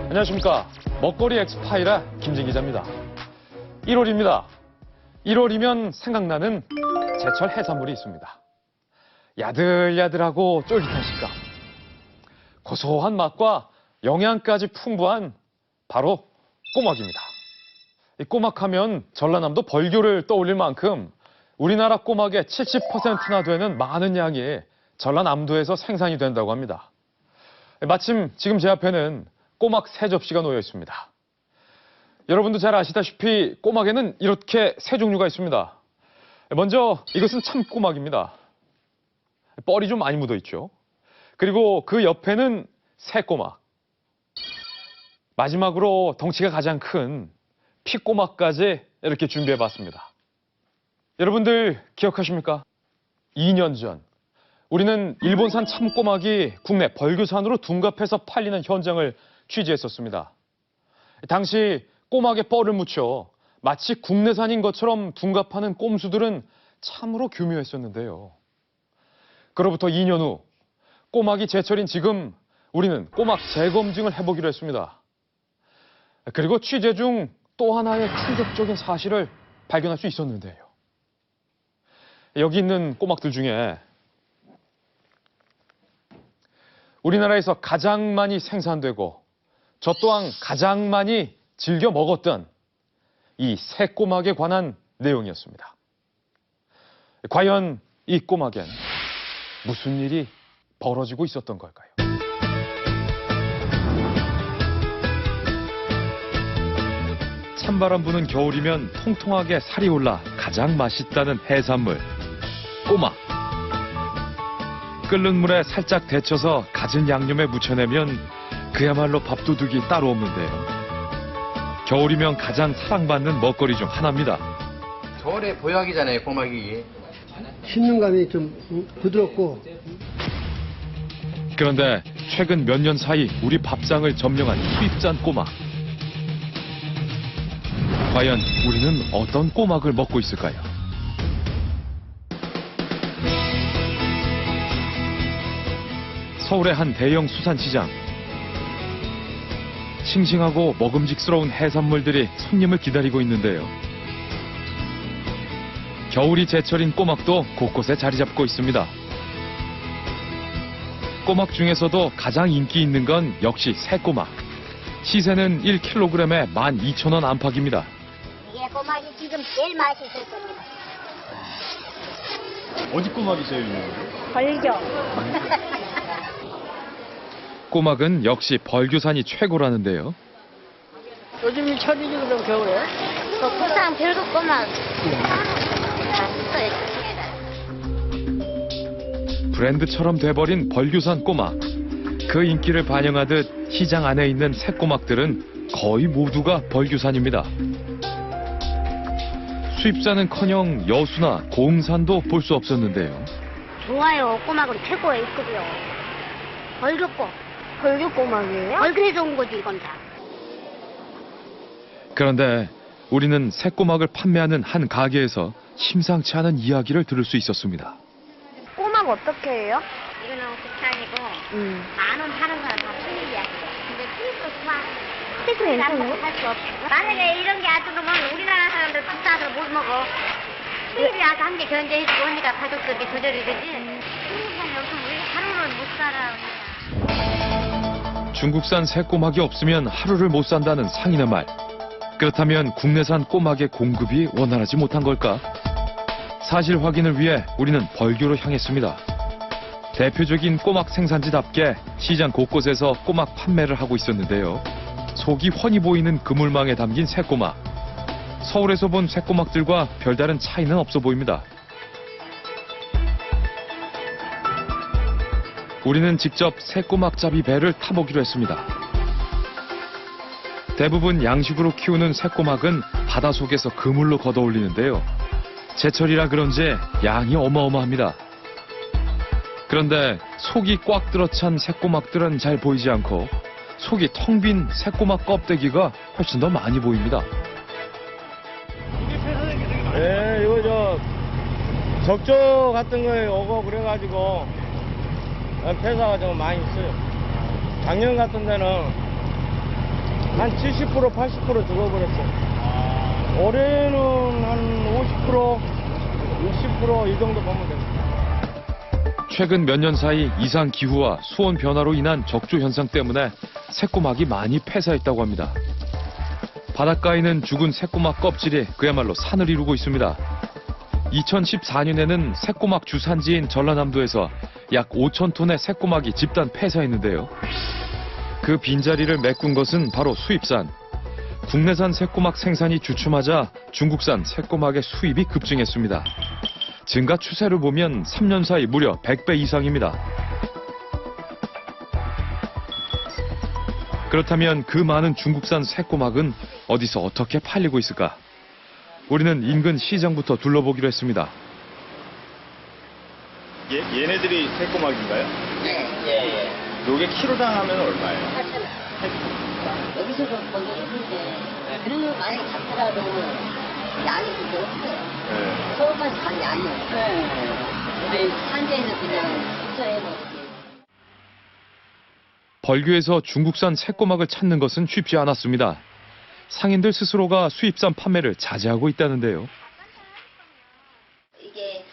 안녕하십니까. 먹거리 엑스파일의 김진 기자입니다. 1월입니다. 1월이면 생각나는 제철 해산물이 있습니다. 야들야들하고 쫄깃한 식감, 고소한 맛과 영양까지 풍부한 바로 꼬막입니다. 이 꼬막하면 전라남도 벌교를 떠올릴 만큼 우리나라 꼬막의 70%나 되는 많은 양이 전라남도에서 생산이 된다고 합니다. 마침 지금 제 앞에는 꼬막 3접시가 놓여 있습니다. 여러분도 잘 아시다시피 꼬막에는 이렇게 3종류가 있습니다. 먼저 이것은 참꼬막입니다. 뻘이 좀 많이 묻어 있죠. 그리고 그 옆에는 새꼬막. 마지막으로 덩치가 가장 큰 피꼬막까지 이렇게 준비해봤습니다. 여러분들 기억하십니까? 2년 전 우리는 일본산 참꼬막이 국내 벌교산으로 둔갑해서 팔리는 현장을 취재했었습니다. 당시 꼬막에 뻘을 묻혀 마치 국내산인 것처럼 둔갑하는 꼼수들은 참으로 교묘했었는데요. 그로부터 2년 후 꼬막이 제철인 지금 우리는 꼬막 재검증을 해보기로 했습니다. 그리고 취재 중 또 하나의 충격적인 사실을 발견할 수 있었는데요. 여기 있는 꼬막들 중에 우리나라에서 가장 많이 생산되고 저 또한 가장 많이 즐겨 먹었던 이 새꼬막에 관한 내용이었습니다. 과연 이 꼬막엔 무슨 일이 벌어지고 있었던 걸까요? 찬바람 부는 겨울이면 통통하게 살이 올라 가장 맛있다는 해산물, 꼬막. 끓는 물에 살짝 데쳐서 갖은 양념에 묻혀내면 그야말로 밥도둑이 따로 없는데요. 겨울이면 가장 사랑받는 먹거리 중 하나입니다. 겨울에 보약이잖아요, 꼬막이. 씹는 감이 좀 부드럽고. 그런데 최근 몇 년 사이 우리 밥상을 점령한 수입산 꼬막. 과연 우리는 어떤 꼬막을 먹고 있을까요? 서울의 한 대형 수산시장. 싱싱하고 먹음직스러운 해산물들이 손님을 기다리고 있는데요. 겨울이 제철인 꼬막도 곳곳에 자리 잡고 있습니다. 꼬막 중에서도 가장 인기 있는 건 역시 새꼬막. 시세는 1kg에 12,000원 안팎입니다. 이게 꼬막이 지금 제일 맛있을 겁니다. 어디 꼬막이 제일 유명해요? 벌교. 꼬막은 역시 벌교산이 최고라는데요. 요즘 철이지 그럼 겨울에? 그 부산 별국 꼬막. 맛있어요. 브랜드처럼 돼버린 벌교산 꼬막. 그 인기를 반영하듯 시장 안에 있는 새꼬막들은 거의 모두가 벌교산입니다. 수입산은커녕 여수나 공산도 볼 수 없었는데요. 좋아요. 꼬막은 최고의 급이요. 벌교꼬. 벌교꼬막이에요? 벌교에서 온 거지 이건 다. 그런데 우리는 새꼬막을 판매하는 한 가게에서 심상치 않은 이야기를 들을 수 있었습니다. 꼬막 어떻게 해요? 이거는 국산이고 10,000원 파는 거는 다 수입이야. 근데 수입도 좋아. 수입도 괜찮아요? 할수 없어. 만약에 이런 게 안 들어오면 우리나라 사람들 비싸서 못 먹어. 수입이 와서 한 개 견제해주고 하니까 가격도 조절이 되지. 수입산이 없으면 우리 하루는 못 살아. 중국산 새꼬막이 없으면 하루를 못 산다는 상인의 말. 그렇다면 국내산 꼬막의 공급이 원활하지 못한 걸까? 사실 확인을 위해 우리는 벌교로 향했습니다. 대표적인 꼬막 생산지답게 시장 곳곳에서 꼬막 판매를 하고 있었는데요. 속이 훤히 보이는 그물망에 담긴 새꼬막. 서울에서 본 새꼬막들과 별다른 차이는 없어 보입니다. 우리는 직접 새꼬막잡이 배를 타보기로 했습니다. 대부분 양식으로 키우는 새꼬막은 바닷속에서 그물로 걷어올리는데요. 제철이라 그런지 양이 어마어마합니다. 그런데 속이 꽉 들어찬 새꼬막들은 잘 보이지 않고 속이 텅 빈 새꼬막 껍데기가 훨씬 더 많이 보입니다. 네, 이거 적조 같은 거에 오고 그래가지고 폐사가 좀 많이 있어요. 작년 같은 데는 한 70%, 80% 죽어버렸어요. 올해는 한 50%, 60% 이 정도 보면 됩니다. 최근 몇 년 사이 이상 기후와 수온 변화로 인한 적조 현상 때문에 새꼬막이 많이 폐사했다고 합니다. 바닷가에는 죽은 새꼬막 껍질이 그야말로 산을 이루고 있습니다. 2014년에는 새꼬막 주산지인 전라남도에서 약 5천 톤의 새꼬막이 집단 폐사했는데요. 그 빈자리를 메꾼 것은 바로 수입산. 국내산 새꼬막 생산이 주춤하자 중국산 새꼬막의 수입이 급증했습니다. 증가 추세를 보면 3년 사이 무려 100배 이상입니다. 그렇다면 그 많은 중국산 새꼬막은 어디서 어떻게 팔리고 있을까? 우리는 인근 시장부터 둘러보기로 했습니다. 얘네들이 새꼬막인가요? 예. 요게 키로당 하면 얼마예요? 8,000원. 여기서도 거기 있는데, 그런 거 많이 잡더라도 양이 그렇게 없어요. 네. 서울까지 간 양이 없어요. 근데 산지에는 그냥 숙소에 먹지. 벌교에서 중국산 새꼬막을 찾는 것은 쉽지 않았습니다. 상인들 스스로가 수입산 판매를 자제하고 있다는데요. 이게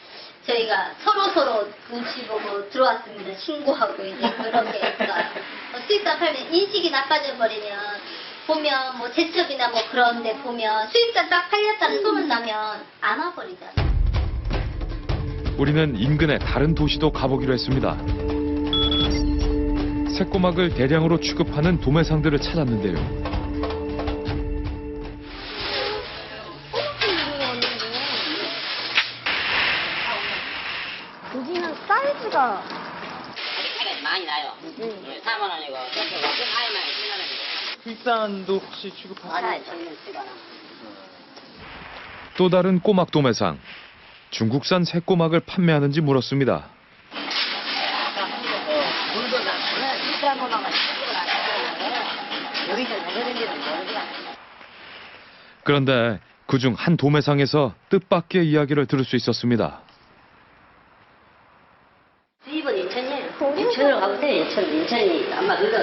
저희가 서로 눈치 보고 들어왔습니다. 신고하고 이제 그렇게 해서 수입산 팔면 인식이 나빠져 버리면 보면 뭐 제첩이나 뭐 그런데 보면 수입산 딱 팔렸다는 소문 나면 안 와버리잖아요. 우리는 인근의 다른 도시도 가보기로 했습니다. 새꼬막을 대량으로 취급하는 도매상들을 찾았는데요. 여기는 사이즈가 가격이 많이 나요. 4만 원이고, 저쪽은 4만 원, 10만 원이고. 수입산도 혹시 취급하세요? 아니, 저희는 쓰거나. 또 다른 꼬막 도매상. 중국산 새꼬막을 판매하는지 물었습니다. 물도 나고는 비싼 거만 쓰거나. 여기서 누구든지는 모르더라. 그런데 그중 한 도매상에서 뜻밖의 이야기를 들을 수 있었습니다. 수입은 인천이에요. 인천으로 가보세요. 인천이 아마 그거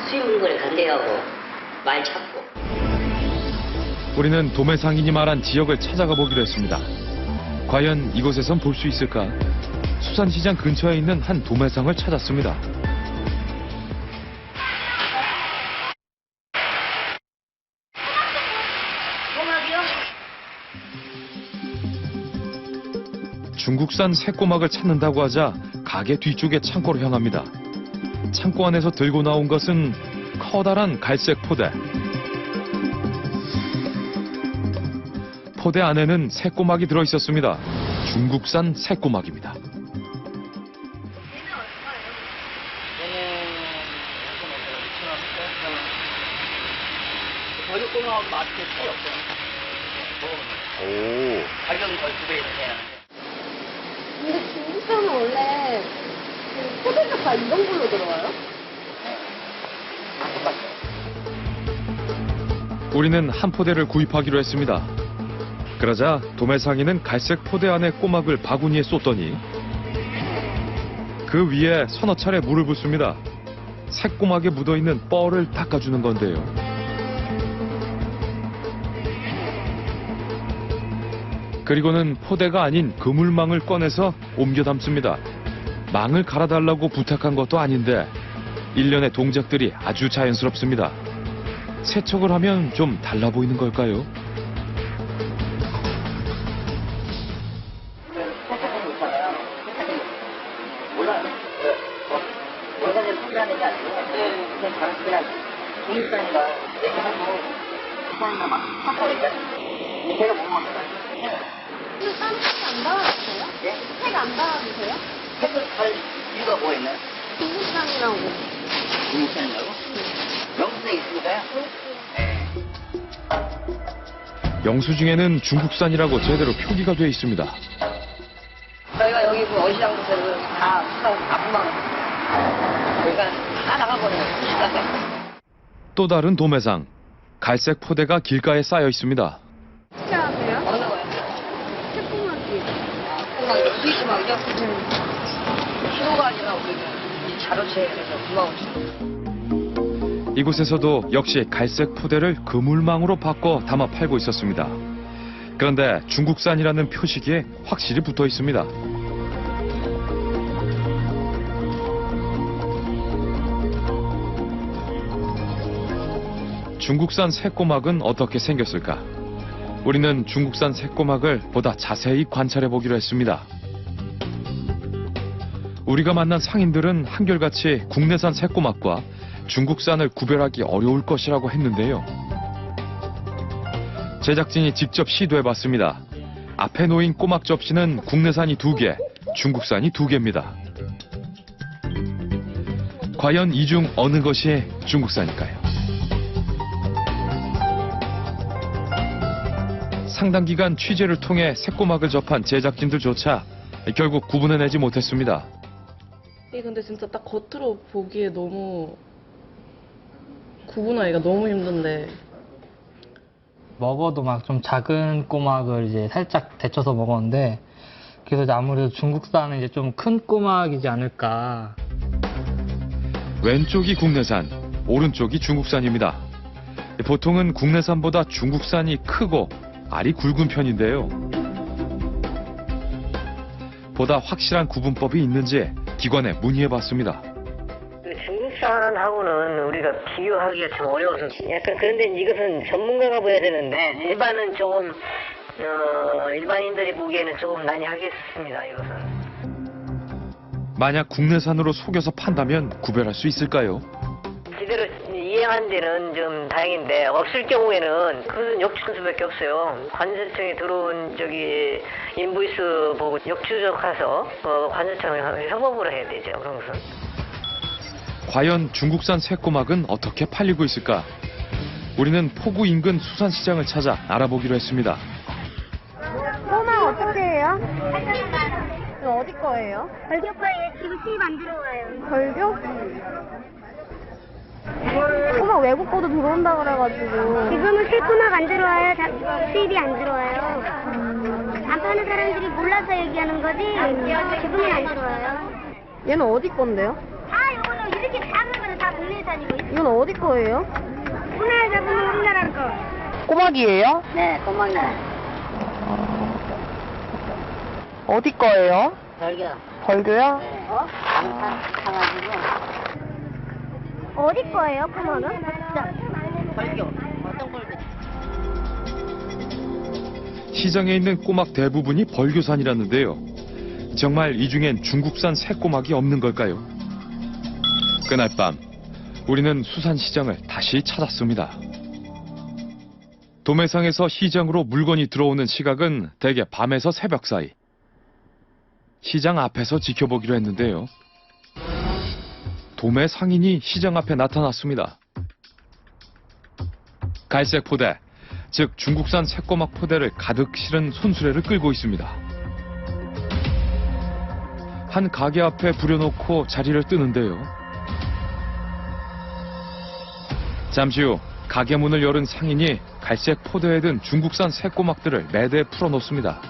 수입 물건을 간대하고 많이 찾고. 우리는 도매상인이 말한 지역을 찾아가 보기로 했습니다. 과연 이곳에선 볼 수 있을까? 수산시장 근처에 있는 한 도매상을 찾았습니다. 중국산 새꼬막을 찾는다고 하자 가게 뒤쪽의 창고로 향합니다. 창고 안에서 들고 나온 것은 커다란 갈색 포대. 포대 안에는 새꼬막이 들어있었습니다. 중국산 새꼬막입니다. 버리고는 맛이 차이 없어요. 오. 가격은 거의 2배 이상 해요. 근데 중국산은 원래 그 포대가 다 이런 걸로 들어와요? 우리는 한 포대를 구입하기로 했습니다. 그러자 도매상인은 갈색 포대 안에 꼬막을 바구니에 쏟더니 그 위에 서너 차례 물을 붓습니다. 새꼬막에 묻어있는 뻘을 닦아주는 건데요. 그리고는 포대가 아닌 그물망을 꺼내서 옮겨 담습니다. 망을 갈아달라고 부탁한 것도 아닌데 일련의 동작들이 아주 자연스럽습니다. 세척을 하면 좀 달라 보이는 걸까요? 근데 다른 색안 달아주세요? 색 안 달아주세요? 색을 잘 이유가 뭐 있나요? 중국산이라고. 중국산이라고? 영수증 있으니까요. 영수증에는 중국산이라고 제대로 표기가 돼 있습니다. 저희가 여기 그 어시장부터 다 수상 다 부망. 저희가 다 나가버려요. 시가게. 또 다른 도매상. 갈색 포대가 길가에 쌓여 있습니다. 식사하세요? 어느 거요? 새꼬마기. 꼬막이 수이꼬막이요? 키로가 아니라 우리가 자로채에 그래서 95,000원. 이곳에서도 역시 갈색 포대를 그물망으로 바꿔 담아 팔고 있었습니다. 그런데 중국산이라는 표식이 확실히 붙어 있습니다. 중국산 새꼬막은 어떻게 생겼을까? 우리는 중국산 새꼬막을 보다 자세히 관찰해 보기로 했습니다. 우리가 만난 상인들은 한결같이 국내산 새꼬막과 중국산을 구별하기 어려울 것이라고 했는데요. 제작진이 직접 시도해봤습니다. 앞에 놓인 꼬막 접시는 국내산이 2개, 중국산이 2개입니다. 과연 이 중 어느 것이 중국산일까요? 상당 기간 취재를 통해 새꼬막을 접한 제작진들조차 결국 구분해내지 못했습니다. 이게 근데 진짜 딱 겉으로 보기에 너무 구분하기가 너무 힘든데. 먹어도 막 좀 작은 꼬막을 이제 살짝 데쳐서 먹었는데, 그래서 이제 아무래도 중국산은 이제 좀 큰 꼬막이지 않을까. 왼쪽이 국내산, 오른쪽이 중국산입니다. 보통은 국내산보다 중국산이 크고 알이 굵은 편인데요. 보다 확실한 구분법이 있는지 기관에 문의해봤습니다. 중국산하고는 우리가 비교하기가 좀 어려워서 약간 그런데 이것은 전문가가 보여야 되는데 일반은 조금 일반인들이 보기에는 조금 난해하겠습니다. 이것은. 만약 국내산으로 속여서 판다면 구별할 수 있을까요? 제대로 이행한 데는 좀 다행인데 없을 경우에는 그것은 역추수밖에 없어요. 관세청에 들어온 인보이스 보고 역추적해서 관세청에 협업을 해야 되죠. 그런 것은. 과연 중국산 새꼬막은 어떻게 팔리고 있을까? 우리는 포구 인근 수산시장을 찾아 알아보기로 했습니다. 꼬막 어떻게 해요? 이거 어디 거예요? 벌교 거예요. 지금 수입 안 들어와요. 벌교? 꼬막 외국 거도 들어온다 그래가지고. 지금은 새꼬막 안 들어와요. 수입이 안 들어와요. 안 파는 사람들이 몰라서 얘기하는 거지. 지금은 안 들어와요. 얘는 어디 건데요? 이거는 이렇게 작은 거는 다 국내산이고. 이건 어디 거예요? 우리나라 잡으면 우리나라 거. 꼬막이에요? 네, 꼬막이요. 어디 거예요? 벌교. 벌교요? 사가지고 어디 거예요, 꼬막은? 벌교. 어떤 벌교? 시장에 있는 꼬막 대부분이 벌교산이라는데요. 정말 이 중엔 중국산 새꼬막이 없는 걸까요? 그날 밤 우리는 수산시장을 다시 찾았습니다. 도매상에서 시장으로 물건이 들어오는 시각은 대개 밤에서 새벽 사이. 시장 앞에서 지켜보기로 했는데요. 도매 상인이 시장 앞에 나타났습니다. 갈색 포대, 즉 중국산 새꼬막 포대를 가득 실은 손수레를 끌고 있습니다. 한 가게 앞에 부려놓고 자리를 뜨는데요. 잠시 후 가게 문을 열은 상인이 갈색 포대에 든 중국산 새꼬막들을 매대에 풀어놓습니다.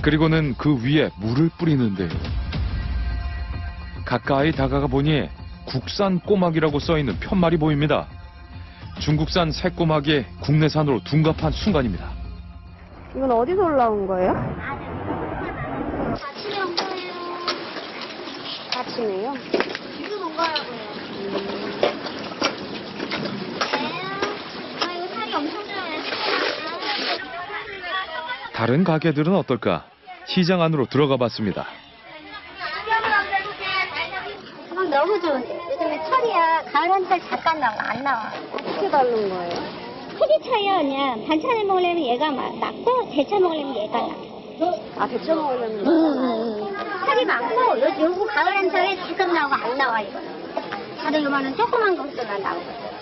그리고는 그 위에 물을 뿌리는데요. 가까이 다가가 보니 국산 꼬막이라고 써있는 편말이 보입니다. 중국산 새꼬막이 국내산으로 둔갑한 순간입니다. 이건 어디서 올라온 거예요? 아침에 온 거예요. 아침에요? 지금 온 거라고요. 이거 살이 엄청 좋아요. 다른 가게들은 어떨까? 시장 안으로 들어가 봤습니다. 꼬막 너무 좋은데. 요즘에 철이야. 가을 한철 잠깐 나와. 안 나와. 어떻게 다른 거예요? 크기 차이야 그냥. 반찬에 먹으려면 얘가 낫고 데쳐 먹으려면 얘가 나. 아, 데쳐 먹으려면. 살이 많고 요거 가을 한철에 잠깐 나오고 안 나와 이거는. 다들 요만은 조그만 것도 나오고.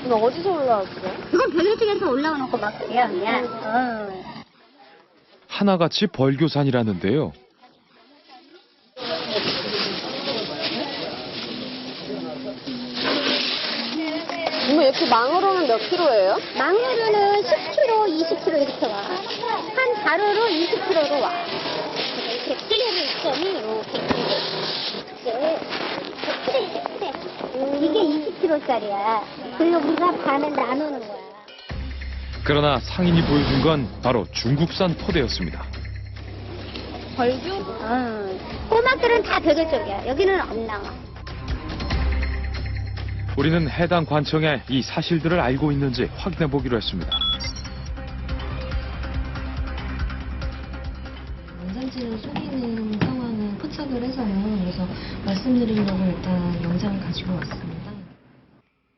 이거 어디서 올라왔어요? 그건 별로 쪽에서 올라오는 꼬막들이야, 그냥. 하나같이 벌교산이라는데요. 이거 이렇게 망으로는 몇 킬로예요? 망으로는 10kg, 20kg 이렇게 와. 한 자루로 20kg로 와. 이렇게 크레를 있더니 이렇게 크레. 이게 20kg짜리야. 그리고 우리가 반을 나누는 거야. 그러나 상인이 보여준 건 바로 중국산 포대였습니다. 벌교? 꼬막들은 다 벽을 쪽이야. 여기는 안 나와. 우리는 해당 관청에 이 사실들을 알고 있는지 확인해 보기로 했습니다. 원산지를 속이는 상황은 포착을 해서요. 그래서 말씀드리려고 일단 영장을 가지고 왔습니다.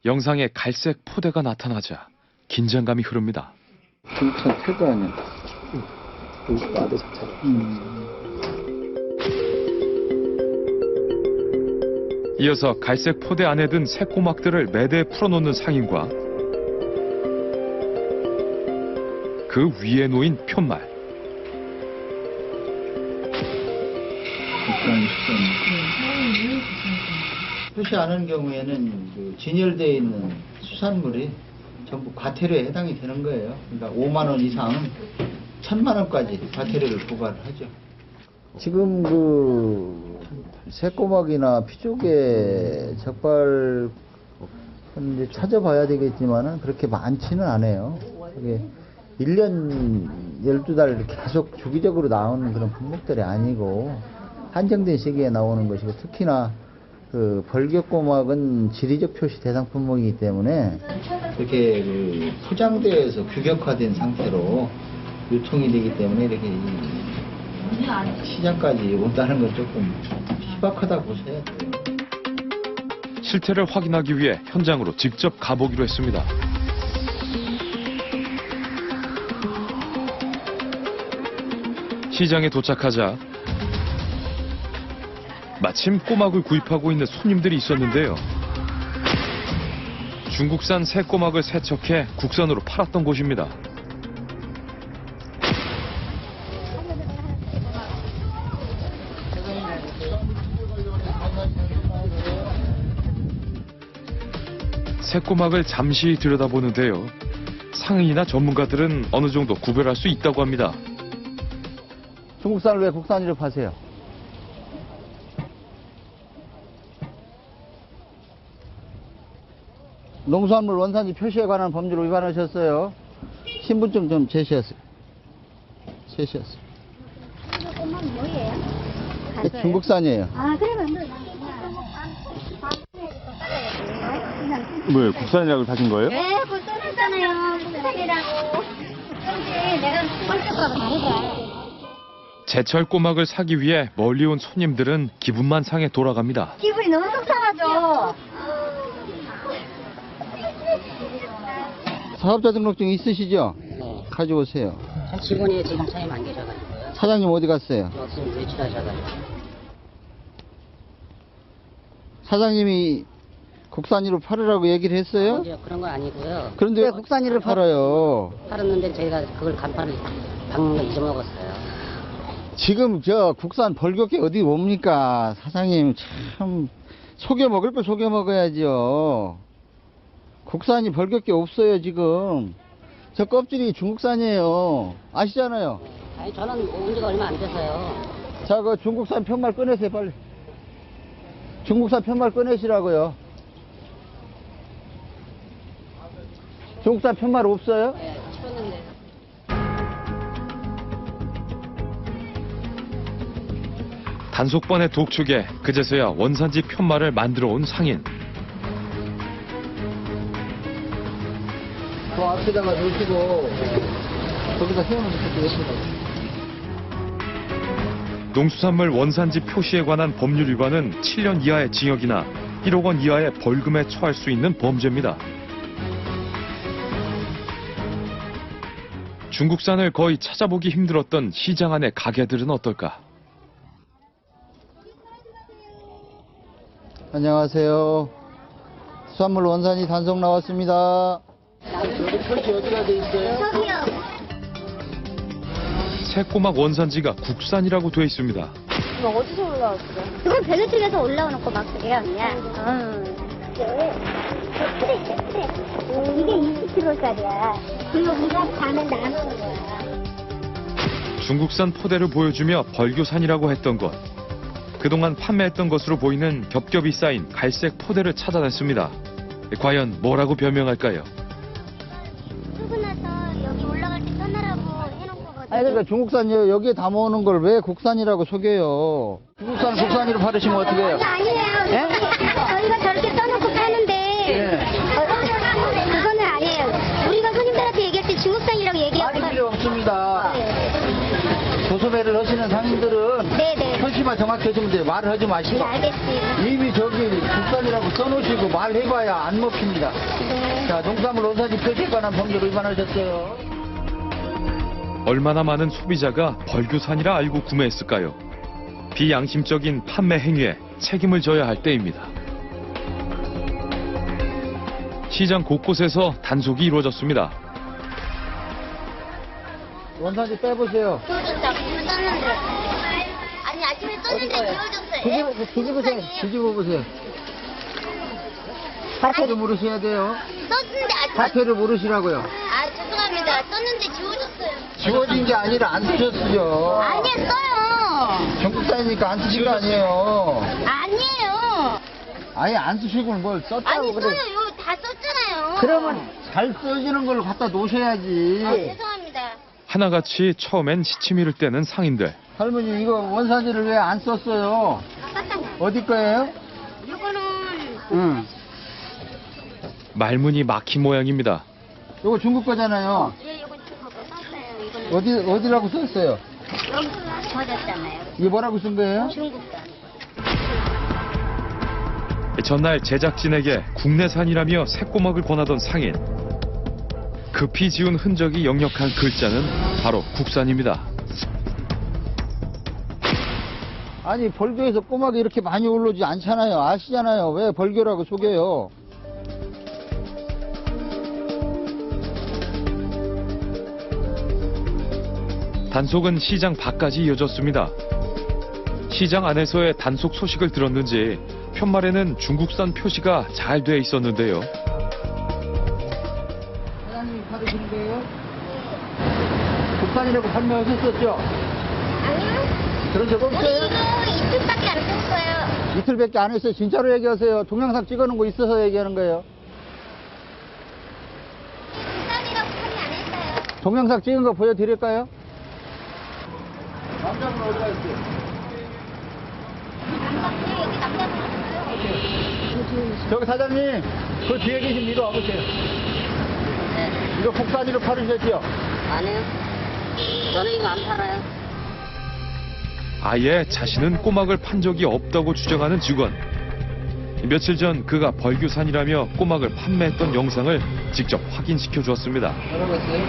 영상에 갈색 포대가 나타나자 긴장감이 흐릅니다. 중국산 태도 아니야. 여기서 아래 자체. 이어서 갈색 포대 안에 든 새꼬막들을 매대에 풀어놓는 상인과 그 위에 놓인 편말. 표시 안 하는 경우에는 그 진열되어 있는 수산물이 전부 과태료에 해당이 되는 거예요. 그러니까 5만 원 이상 1,000만 원까지 과태료를 부과를 하죠. 지금 그 새꼬막이나 피조개 적발 이제 찾아봐야 되겠지만은 그렇게 많지는 않아요. 그게 1년 12달 계속 주기적으로 나오는 그런 품목들이 아니고 한정된 시기에 나오는 것이고, 특히나 그 벌교꼬막은 지리적 표시 대상 품목이기 때문에 이렇게 그 포장되어서 규격화된 상태로 유통이 되기 때문에 이렇게 시장까지 온다는 건 조금 희박하다고 보셔야 돼요. 실태를 확인하기 위해 현장으로 직접 가보기로 했습니다. 시장에 도착하자 마침 꼬막을 구입하고 있는 손님들이 있었는데요. 중국산 새꼬막을 세척해 국산으로 팔았던 곳입니다. 새꼬막을 잠시 들여다보는데요. 상인이나 전문가들은 어느 정도 구별할 수 있다고 합니다. 중국산을 왜 국산으로 파세요? 농수산물 원산지 표시에 관한 법률을 위반하셨어요. 신분증 좀 제시하세요. 제시하세요. 이거 꼬막 뭐예요? 중국산이에요. 아, 그러면 뭐예요? 국산이라고 사신 거예요? 네, 그거 써놨잖아요. 국산이라고. 그런데 내가 꼴짝하고 다르다. 제철 꼬막을 사기 위해 멀리 온 손님들은 기분만 상해 돌아갑니다. 기분이 너무 속상하죠? 사업자 등록증 있으시죠? 네. 가지고 오세요. 직원이 지금 사장님 안 계셔가지고요. 사장님 어디 갔어요? 지금 외출하셔가지고. 사장님이 국산이로 팔으라고 얘기를 했어요? 아니요, 그런 건 아니고요. 그런데 왜 국산이를 팔아요? 팔았는데 저희가 그걸 간판을 박는 거 잊어먹었어요. 지금 저 국산 벌겋게 어디 옵니까? 사장님 참 속여 먹을 거 속여 먹어야죠. 국산이 벌겋게 없어요 지금. 저 껍질이 중국산이에요. 아시잖아요. 아니, 저는 온 지가 얼마 안 돼서요. 자, 그 중국산 편말 꺼내세요 빨리. 중국산 편말 꺼내시라고요. 중국산 편말 없어요? 네, 치웠는데. 단속반의 독촉에 그제서야 원산지 편말을 만들어 온 상인. 저 앞에다가 놓으시고 거기다 세워놓으시고 예쁘다. 농수산물 원산지 표시에 관한 법률 위반은 7년 이하의 징역이나 1억 원 이하의 벌금에 처할 수 있는 범죄입니다. 중국산을 거의 찾아보기 힘들었던 시장 안의 가게들은 어떨까? 안녕하세요. 수산물 원산지 단속 나왔습니다. 표시 어디가 돼 있어요? 저기요. 새꼬막 원산지가 국산이라고 돼 있습니다. 이거 어디서 올라왔어요? 그건 배너쪽에서 올라오는 꼬막들이야, 그냥. 이게 20kg짜리야. 그리고 우리가 반을 나누는 거야. 중국산 포대를 보여주며 벌교산이라고 했던 것. 그동안 판매했던 것으로 보이는 겹겹이 쌓인 갈색 포대를 찾아냈습니다. 과연 뭐라고 변명할까요? 쓰고 나서 여기 올라갈 때 떠나라고 해놓은 거거든. 아니 그러니까 중국산이요. 여기에 담아오는 걸 왜 국산이라고 속여요? 중국산 국산으로 팔으시면 어떻게 해요? 아니에요. 저희가 저렇게 떠놓고 파는데 그거는 아니에요. 우리가 손님들한테 얘기할 때 중국산이라고 얘기하고 말이 필요 없습니다. 도소매를 하시는 상인들은 네네. 표시만 정확히 해주면 돼요. 말을 하지 마시고. 네, 알겠습니다. 이미 저기 국산이라고 써놓으시고 말해봐야 안 먹힙니다. 네. 자, 농산물 원산지 표시에 관한 법률 위반하셨어요. 얼마나 많은 소비자가 벌교산이라 알고 구매했을까요? 비양심적인 판매 행위에 책임을 져야 할 때입니다. 시장 곳곳에서 단속이 이루어졌습니다. 원산지 빼보세요. 지워줬다. 불 떴는데. 아니 아침에 떴는데 지워줬어요. 뒤집으세요. 뒤집어보세요. 사태를 물으셔야 돼요. 떴는데 사태를 물으시라고요. 아 죄송합니다. 떴는데 지워줬어요. 지워진 게 아니라 안 쓰셨어요. 아니에요. 써요. 중국산이니까 안 쓰신 거 아니에요. 아니에요. 아예 안 쓰시고 뭘 썼다고 아니 그래. 써요. 이거 다 썼잖아요. 그러면 잘 써지는 걸로 갖다 놓으셔야지. 아, 죄송합니다. 하나같이 처음엔 시치미를 떼는 상인들. 할머니 이거 원산지를 왜 안 썼어요? 어디 거예요? 이거는 응. 말문이 막힌 모양입니다. 이거 중국 거잖아요. 예, 이거 좀 썼어요. 이거는 어디라고 썼어요? 여기 젖었잖아요. 이게 뭐라고 쓴 거예요? 중국산. 전날 제작진에게 국내산이라며 새꼬막을 권하던 상인. 급히 지운 흔적이 역력한 글자는 바로 국산입니다. 아니 벌교에서 꼬막이 이렇게 많이 올라오지 않잖아요. 아시잖아요. 왜 벌교라고 속여요? 단속은 시장 밖까지 이어졌습니다. 시장 안에서의 단속 소식을 들었는지 편말에는 중국산 표시가 잘 돼 있었는데요. 사장님이 팔으시는 거예요? 국산이라고 판매하셨었죠? 아니요. 그런 적 우리 없어요? 이거 이틀밖에 안 썼어요. 이틀밖에 안 했어요. 진짜로 얘기하세요. 동영상 찍어놓은 거 있어서 얘기하는 거예요. 국산이라고 판매 안 했어요. 동영상 찍은 거 보여드릴까요? 남자분 어디가 있어요? 여기 남자분 없어요. 저기 사장님, 그 뒤에 계신 미로 와보세요. 이거 국산으로 팔으셨죠? 아니요. 저는 이거 안 팔아요. 아예 자신은 꼬막을 판 적이 없다고 주장하는 직원. 며칠 전 그가 벌교산이라며 꼬막을 판매했던 영상을 직접 확인시켜 주었습니다. 뭐라고 했어요?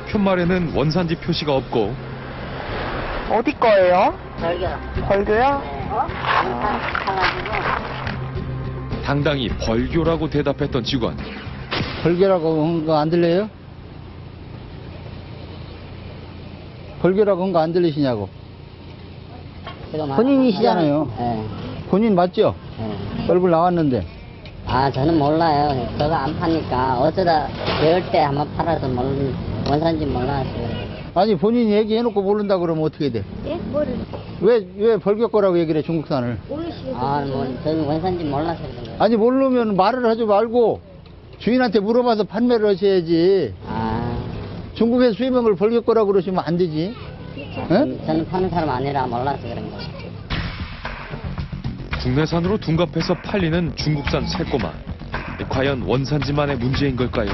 편말에는 원산지 표시가 없고 어디 거예요? 벌교. 벌교요? 사가지고. 당당히 벌교라고 대답했던 직원. 벌교라고 한 거 안 들려요? 벌교라고 한 거 안 들리시냐고. 본인이시잖아요. 네. 본인 맞죠? 네. 얼굴 나왔는데. 아, 저는 몰라요. 저거 안 파니까 어쩌다 배울 때 한번 팔아서 원산지 몰라서. 아니 본인이 얘기해놓고 모른다 그러면 어떻게 돼? 예? 뭐를? 왜 벌교 거라고 얘기를 해 중국산을? 모르시겠어요? 아, 뭐 저는 원산지 몰라서 그런 거예요. 아니 모르면 말을 하지 말고 주인한테 물어봐서 판매를 하셔야지. 아, 중국에서 수입한 걸 벌교 거라고 그러시면 안 되지. 예? 저는 파는 사람 아니라 몰라서 그런 거예요. 국내산으로 둔갑해서 팔리는 중국산 새꼬막. 과연 원산지만의 문제인 걸까요?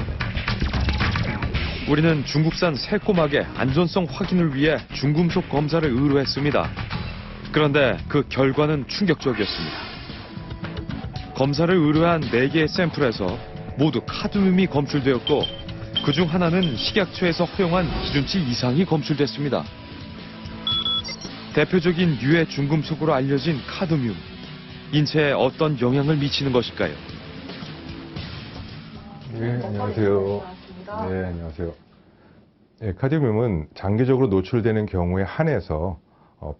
우리는 중국산 새꼬막의 안전성 확인을 위해 중금속 검사를 의뢰했습니다. 그런데 그 결과는 충격적이었습니다. 검사를 의뢰한 4개의 샘플에서 모두 카드뮴이 검출되었고 그중 하나는 식약처에서 허용한 기준치 이상이 검출됐습니다. 대표적인 유해 중금속으로 알려진 카드뮴. 인체에 어떤 영향을 미치는 것일까요? 네, 안녕하세요. 네, 안녕하세요. 네, 카드뮴은 장기적으로 노출되는 경우에 한해서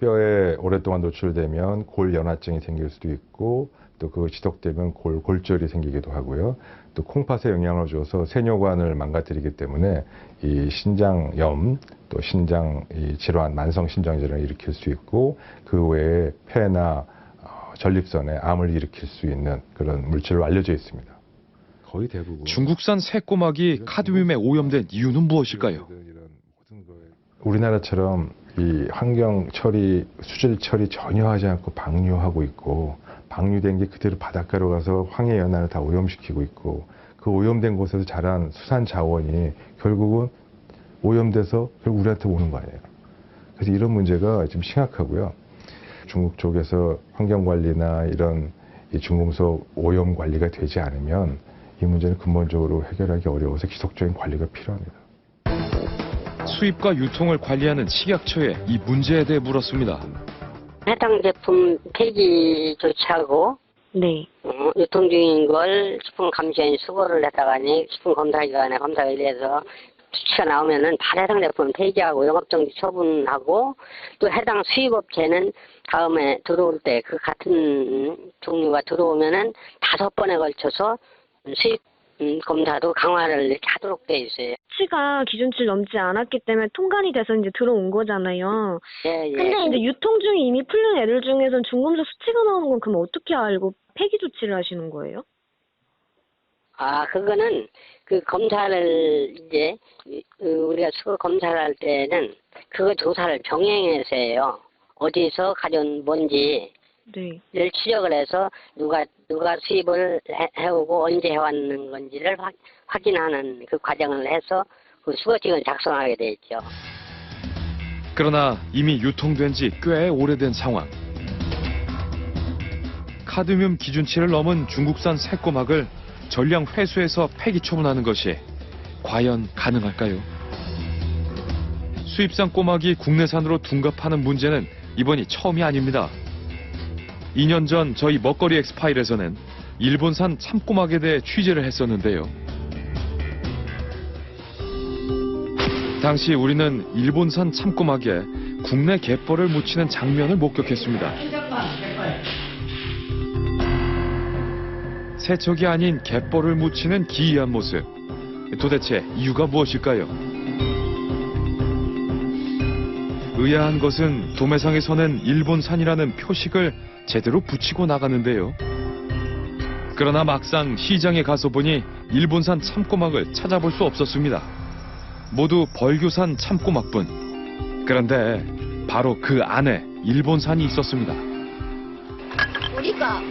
뼈에 오랫동안 노출되면 골연화증이 생길 수도 있고 또 그거 지속되면 골절이 생기기도 하고요. 또 콩팥에 영향을 줘서 세뇨관을 망가뜨리기 때문에 이 신장염 또 신장 질환, 만성 신장 질환을 일으킬 수 있고 그 외에 폐나 전립선에 암을 일으킬 수 있는 그런 물질로 알려져 있습니다. 거의 대부분 중국산 새꼬막이 카드뮴에 오염된 이유는 무엇일까요? 우리나라처럼 이 환경 처리, 수질 처리 전혀 하지 않고 방류하고 있고 방류된 게 그대로 바닷가로 가서 황해 연안을 다 오염시키고 있고 그 오염된 곳에서 자란 수산 자원이 결국은 오염돼서 결국 우리한테 오는 거 아니에요. 그래서 이런 문제가 좀 심각하고요. 중국 쪽에서 환경관리나 이런 이 중금속 오염 관리가 되지 않으면 이 문제는 근본적으로 해결하기 어려워서 지속적인 관리가 필요합니다. 수입과 유통을 관리하는 식약처에 이 문제에 대해 물었습니다. 해당 제품 폐기 조치하고 유통 중인 걸 식품감시원 수거를 했다가니 식품검사기관에 검사에 의해서 수치가 나오면은 바로 해당 제품 폐기하고 영업정지 처분하고 또 해당 수입업체는 다음에 들어올 때 그 같은 종류가 들어오면은 5번에 걸쳐서 수입 검사도 강화를 이렇게 하도록 돼 있어요. 수치가 기준치를 넘지 않았기 때문에 통관이 돼서 이제 들어온 거잖아요. 예, 예. 근데 이제 유통 중에 이미 풀린 애들 중에서는 중금속 수치가 나오는 건 그럼 어떻게 알고 폐기 조치를 하시는 거예요? 아, 그거는 그 검사를 이제 우리가 수거 검사를 할 때는 그거 조사를 병행해서 해요. 어디서 가져온 뭔지. 를 추적을 해서 누가 수입을 해오고 언제 해왔는 건지를 확인하는 그 과정을 해서 그 수거증을 작성하게 돼 있죠. 그러나 이미 유통된 지 꽤 오래된 상황. 카드뮴 기준치를 넘은 중국산 새꼬막을 전량 회수해서 폐기 처분하는 것이 과연 가능할까요? 수입산 꼬막이 국내산으로 둔갑하는 문제는 이번이 처음이 아닙니다. 2년 전 저희 먹거리 엑스파일에서는 일본산 참꼬막에 대해 취재를 했었는데요. 당시 우리는 일본산 참꼬막에 국내 갯벌을 묻히는 장면을 목격했습니다. 세척이 아닌 갯벌을 묻히는 기이한 모습. 도대체 이유가 무엇일까요? 의아한 것은 도매상에서는 일본산이라는 표식을 제대로 붙이고 나가는데요. 그러나 막상 시장에 가서 보니 일본산 참꼬막을 찾아볼 수 없었습니다. 모두 벌교산 참꼬막뿐. 그런데 바로 그 안에 일본산이 있었습니다. 우리가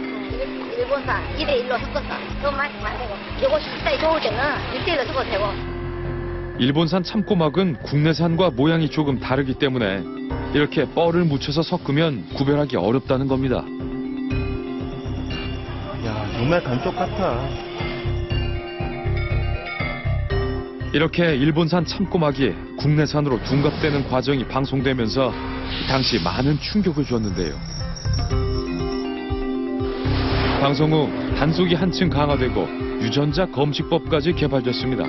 일본산 1대1로 섞었어. 너무 맛이 안 되고 이거 식사에 좋을 때는 1대1로 섞어도 되고. 일본산 참꼬막은 국내산과 모양이 조금 다르기 때문에 이렇게 뻘을 묻혀서 섞으면 구별하기 어렵다는 겁니다. 야, 정말 감쪽 같아. 이렇게 일본산 참꼬막이 국내산으로 둔갑되는 과정이 방송되면서 당시 많은 충격을 줬는데요. 방송 후 단속이 한층 강화되고 유전자 검식법까지 개발됐습니다.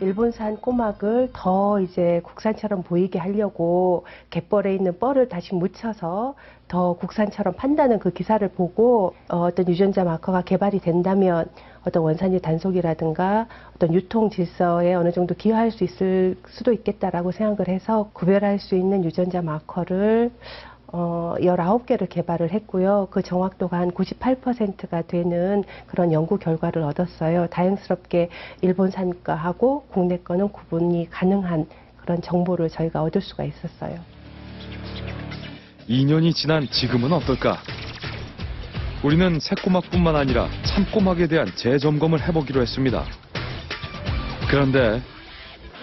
일본산 꼬막을 더 이제 국산처럼 보이게 하려고 갯벌에 있는 뻘을 다시 묻혀서 더 국산처럼 판다는 그 기사를 보고 어떤 유전자 마커가 개발이 된다면 어떤 원산지 단속이라든가 어떤 유통 질서에 어느 정도 기여할 수 있을 수도 있겠다라고 생각을 해서 구별할 수 있는 유전자 마커를 19개를 개발을 했고요. 그 정확도가 한 98%가 되는 그런 연구 결과를 얻었어요. 다행스럽게 일본산 거하고 국내 거는 구분이 가능한 그런 정보를 저희가 얻을 수가 있었어요. 2년이 지난 지금은 어떨까? 우리는 새꼬막뿐만 아니라 참꼬막에 대한 재점검을 해보기로 했습니다. 그런데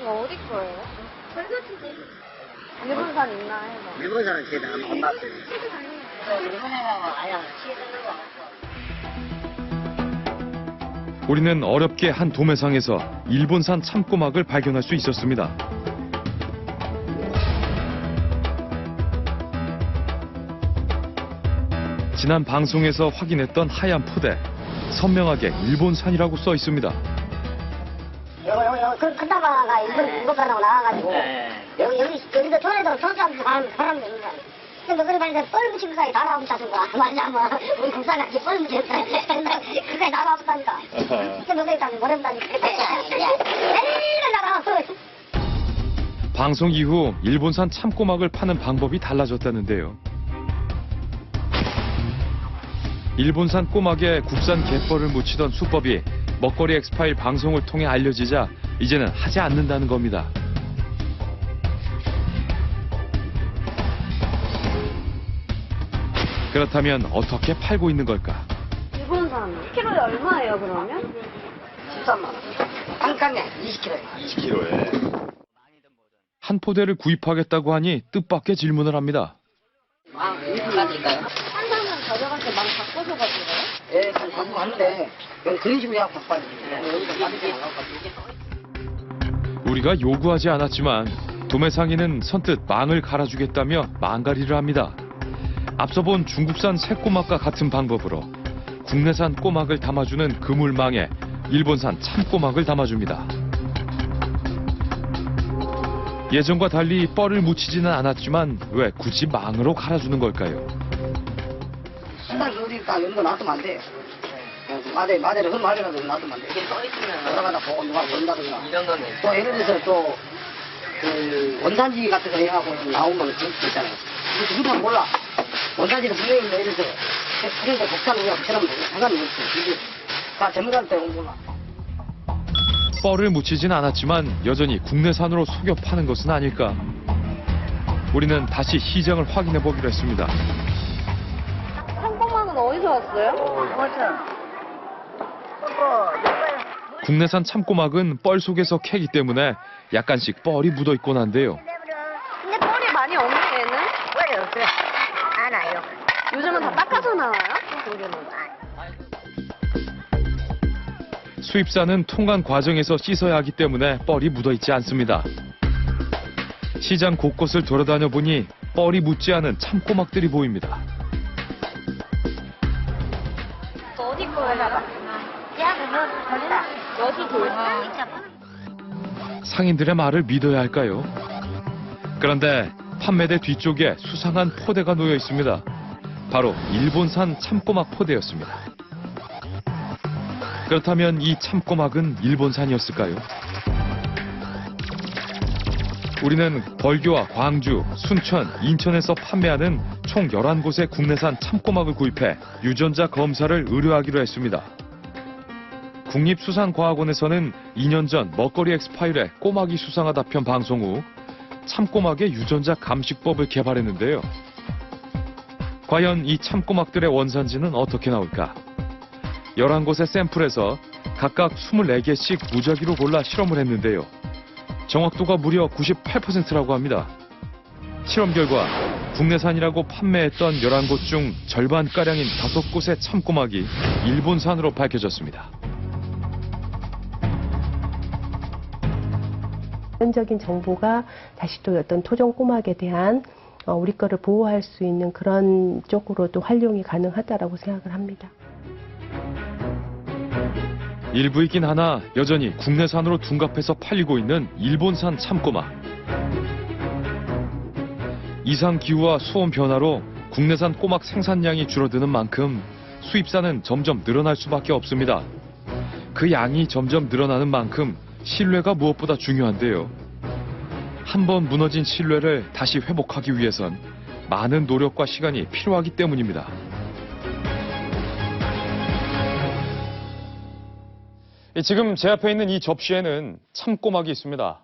이거 어디 거예요? 일본산 있나 해봐. 일본산은 제가 안 봤어요. 일본에다가 아야 우리는 어렵게 한 도매상에서 일본산 참꼬막을 발견할 수 있었습니다. 지난 방송에서 확인했던 하얀 포대, 선명하게 일본산이라고 써 있습니다. 큰 다마가 일본 사람하고 나와가지고 여기서 전에도 선수하면서 사람들 있는 사람. 근데 그래 말해서 뻘 붙인 거까지 다 나와붙다는 거야. 말하자면 우리 국산같이 뻘 붙였다. 그까지 다 나와붙다니까. 근데 그래 가면 모른다니까. 맨날 나와서. 방송 이후 일본산 참꼬막을 파는 방법이 달라졌다는데요. 일본산 꼬막에 국산 갯벌을 묻히던 수법이 먹거리 엑스파일 방송을 통해 알려지자 이제는 하지 않는다는 겁니다. 그렇다면 어떻게 팔고 있는 걸까? 일본산 키로에 얼마예요 그러면? 13만 원. 한 깡에 20kg. 20kg에. 한 포대를 구입하겠다고 하니 뜻밖의 질문을 합니다. 얼마일까요? 한사는 가져갈 때 많이 바꿔줘가지고요? 예, 갖고 갔는데 그런 식으로 해갖고 바꿔야 우리가 요구하지 않았지만 도매상인은 선뜻 망을 갈아주겠다며 망가리를 합니다. 앞서 본 중국산 새꼬막과 같은 방법으로 국내산 꼬막을 담아주는 그물망에 일본산 참꼬막을 담아줍니다. 예전과 달리 뻘을 묻히지는 않았지만 왜 굳이 망으로 갈아주는 걸까요? 딱 우리가 이런 거 놔두면 안 돼요. 마대를 흠마대라도 놔두면 안 돼요. 이게 써있으면 들어가다 보고 누가 본다든가. 이 정도는. 또 예를 들어서 또 그 원산지 같은 거 해갖고 나오면 그럴 수 있잖아요. 우리가 몰라. 원산지는 분명히 예를 들어서 그런데 국산 우리가처럼 상관이 없어. 이게 다 전문가한테 온 몰라. 뻘을 묻히진 않았지만 여전히 국내산으로 속여 파는 것은 아닐까? 우리는 다시 시장을 확인해 보기로 했습니다. 참꼬막은 어디서 왔어요? 국내산 참꼬막은 뻘 속에서 캐기 때문에 약간씩 뻘이 묻어 있곤 한데요. 근데 뻘이 많이 없네 얘는? 뻘이 없어요. 안 와요. 요즘은 다 닦아서 나와요? 수입산은 통관 과정에서 씻어야 하기 때문에 뻘이 묻어 있지 않습니다. 시장 곳곳을 돌아다녀 보니 뻘이 묻지 않은 참꼬막들이 보입니다. 어디 거에다가? 여기 돌. 상인들의 말을 믿어야 할까요? 그런데 판매대 뒤쪽에 수상한 포대가 놓여 있습니다. 바로 일본산 참꼬막 포대였습니다. 그렇다면 이 참꼬막은 일본산이었을까요? 우리는 벌교와 광주, 순천, 인천에서 판매하는 총 11곳의 국내산 참꼬막을 구입해 유전자 검사를 의뢰하기로 했습니다. 국립수산과학원에서는 2년 전 먹거리 엑스파일에 꼬막이 수상하다 편 방송 후 참꼬막의 유전자 감식법을 개발했는데요. 과연 이 참꼬막들의 원산지는 어떻게 나올까? 11곳의 샘플에서 각각 24개씩 무작위로 골라 실험을 했는데요. 정확도가 무려 98%라고 합니다. 실험 결과 국내산이라고 판매했던 11곳 중 절반가량인 5곳의 참꼬막이 일본산으로 밝혀졌습니다. 전적인 정보가 다시 또 어떤 토종 꼬막에 대한 우리 거를 보호할 수 있는 그런 쪽으로도 활용이 가능하다라고 생각을 합니다. 일부 있긴 하나 여전히 국내산으로 둔갑해서 팔리고 있는 일본산 참꼬막. 이상 기후와 수온 변화로 국내산 꼬막 생산량이 줄어드는 만큼 수입산은 점점 늘어날 수밖에 없습니다. 그 양이 점점 늘어나는 만큼 신뢰가 무엇보다 중요한데요. 한번 무너진 신뢰를 다시 회복하기 위해선 많은 노력과 시간이 필요하기 때문입니다. 지금 제 앞에 있는 이 접시에는 참꼬막이 있습니다.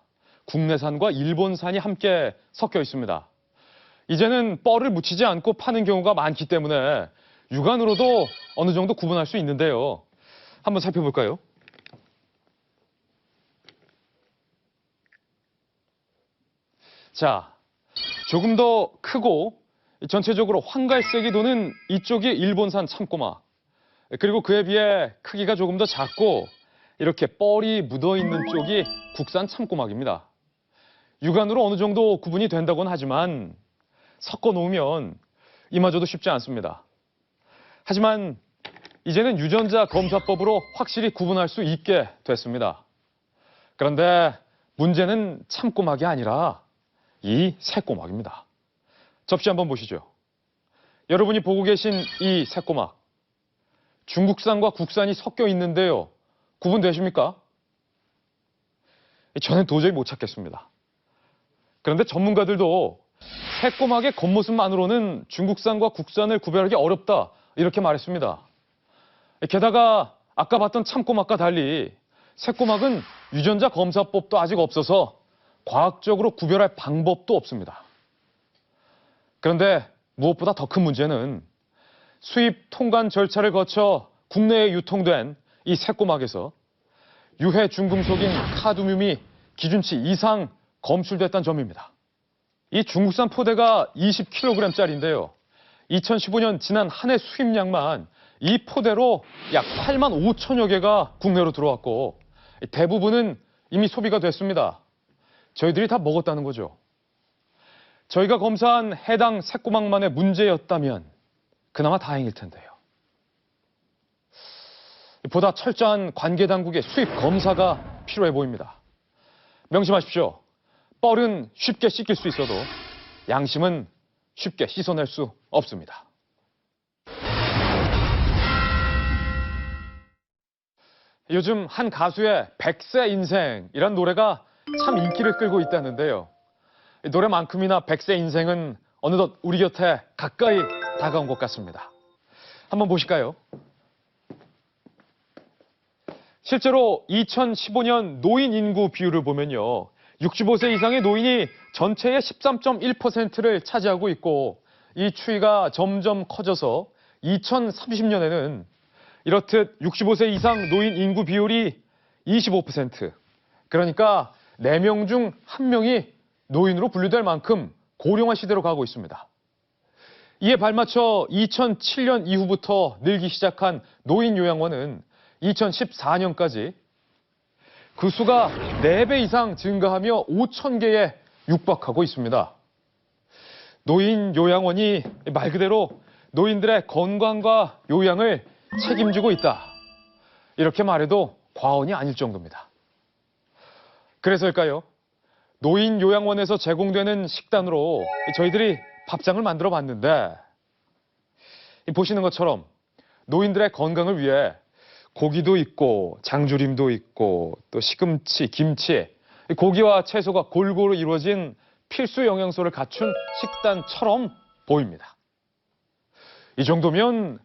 국내산과 일본산이 함께 섞여 있습니다. 이제는 뻘을 묻히지 않고 파는 경우가 많기 때문에 육안으로도 어느 정도 구분할 수 있는데요. 한번 살펴볼까요? 자, 조금 더 크고 전체적으로 황갈색이 도는 이쪽이 일본산 참꼬막. 그리고 그에 비해 크기가 조금 더 작고 이렇게 뻘이 묻어있는 쪽이 국산 참꼬막입니다. 육안으로 어느 정도 구분이 된다고는 하지만 섞어 놓으면 이마저도 쉽지 않습니다. 하지만 이제는 유전자 검사법으로 확실히 구분할 수 있게 됐습니다. 그런데 문제는 참꼬막이 아니라 이 새꼬막입니다. 접시 한번 보시죠. 여러분이 보고 계신 이 새꼬막, 중국산과 국산이 섞여 있는데요. 구분되십니까? 저는 도저히 못 찾겠습니다. 그런데 전문가들도 새꼬막의 겉모습만으로는 중국산과 국산을 구별하기 어렵다 이렇게 말했습니다. 게다가 아까 봤던 참꼬막과 달리 새꼬막은 유전자 검사법도 아직 없어서 과학적으로 구별할 방법도 없습니다. 그런데 무엇보다 더 큰 문제는 수입 통관 절차를 거쳐 국내에 유통된 이 새꼬막에서 유해 중금속인 카드뮴이 기준치 이상 검출됐다는 점입니다. 이 중국산 포대가 20kg짜리인데요. 2015년 지난 한 해 수입량만 이 포대로 약 8만 5천여 개가 국내로 들어왔고 대부분은 이미 소비가 됐습니다. 저희들이 다 먹었다는 거죠. 저희가 검사한 해당 새꼬막만의 문제였다면 그나마 다행일 텐데요. 보다 철저한 관계당국의 수입 검사가 필요해 보입니다. 명심하십시오. 뻘은 쉽게 씻길 수 있어도 양심은 쉽게 씻어낼 수 없습니다. 요즘 한 가수의 100세 인생이란 노래가 참 인기를 끌고 있다는데요. 노래만큼이나 100세 인생은 어느덧 우리 곁에 가까이 다가온 것 같습니다. 한번 보실까요? 실제로 2015년 노인 인구 비율을 보면요. 65세 이상의 노인이 전체의 13.1%를 차지하고 있고 이 추이가 점점 커져서 2030년에는 이렇듯 65세 이상 노인 인구 비율이 25%, 그러니까 4명 중 1명이 노인으로 분류될 만큼 고령화 시대로 가고 있습니다. 이에 발맞춰 2007년 이후부터 늘기 시작한 노인 요양원은 2014년까지 그 수가 4배 이상 증가하며 5,000개에 육박하고 있습니다. 노인 요양원이 말 그대로 노인들의 건강과 요양을 책임지고 있다. 이렇게 말해도 과언이 아닐 정도입니다. 그래서일까요? 노인 요양원에서 제공되는 식단으로 저희들이 밥상을 만들어 봤는데 보시는 것처럼 노인들의 건강을 위해 고기도 있고 장조림도 있고 또 시금치, 김치, 고기와 채소가 골고루 이루어진 필수 영양소를 갖춘 식단처럼 보입니다. 이 정도면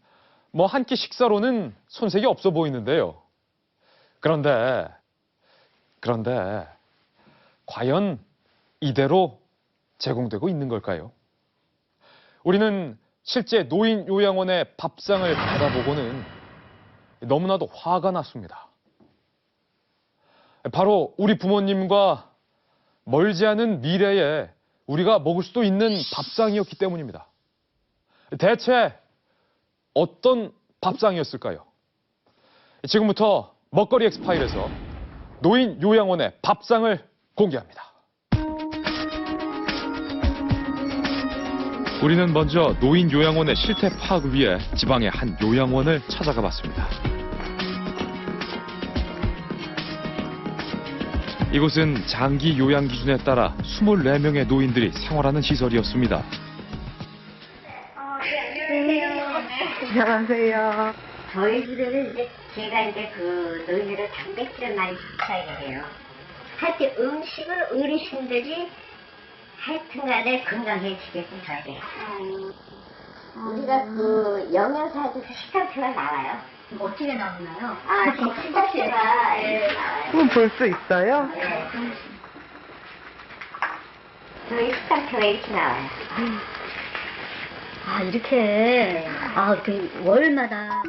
뭐 한 끼 식사로는 손색이 없어 보이는데요. 그런데 과연 이대로 제공되고 있는 걸까요? 우리는 실제 노인 요양원의 밥상을 받아보고는 너무나도 화가 났습니다. 바로 우리 부모님과 멀지 않은 미래에 우리가 먹을 수도 있는 밥상이었기 때문입니다. 대체 어떤 밥상이었을까요? 지금부터 먹거리 엑스파일에서 노인 요양원의 밥상을 공개합니다. 우리는 먼저 노인 요양원의 실태 파악을 위해 지방의 한 요양원을 찾아가 봤습니다. 이곳은 장기 요양 기준에 따라 24명의 노인들이 생활하는 시설이었습니다. 안녕하세요. 저희들은 이제 제가 이제 그 노인들을 단백질을 많이 섭취하게 해요. 하여튼 음식을 어르신들이 하여튼간에 건강해지게끔 줘야 돼요. 우리가 그 영양사에서 식단표가 나와요. 어떻게 나오나요? 그 식단표가 나와요. 그럼 볼 수 있어요? 네. 저희 식단표가 이렇게 나와요. 이렇게. 그 월마다.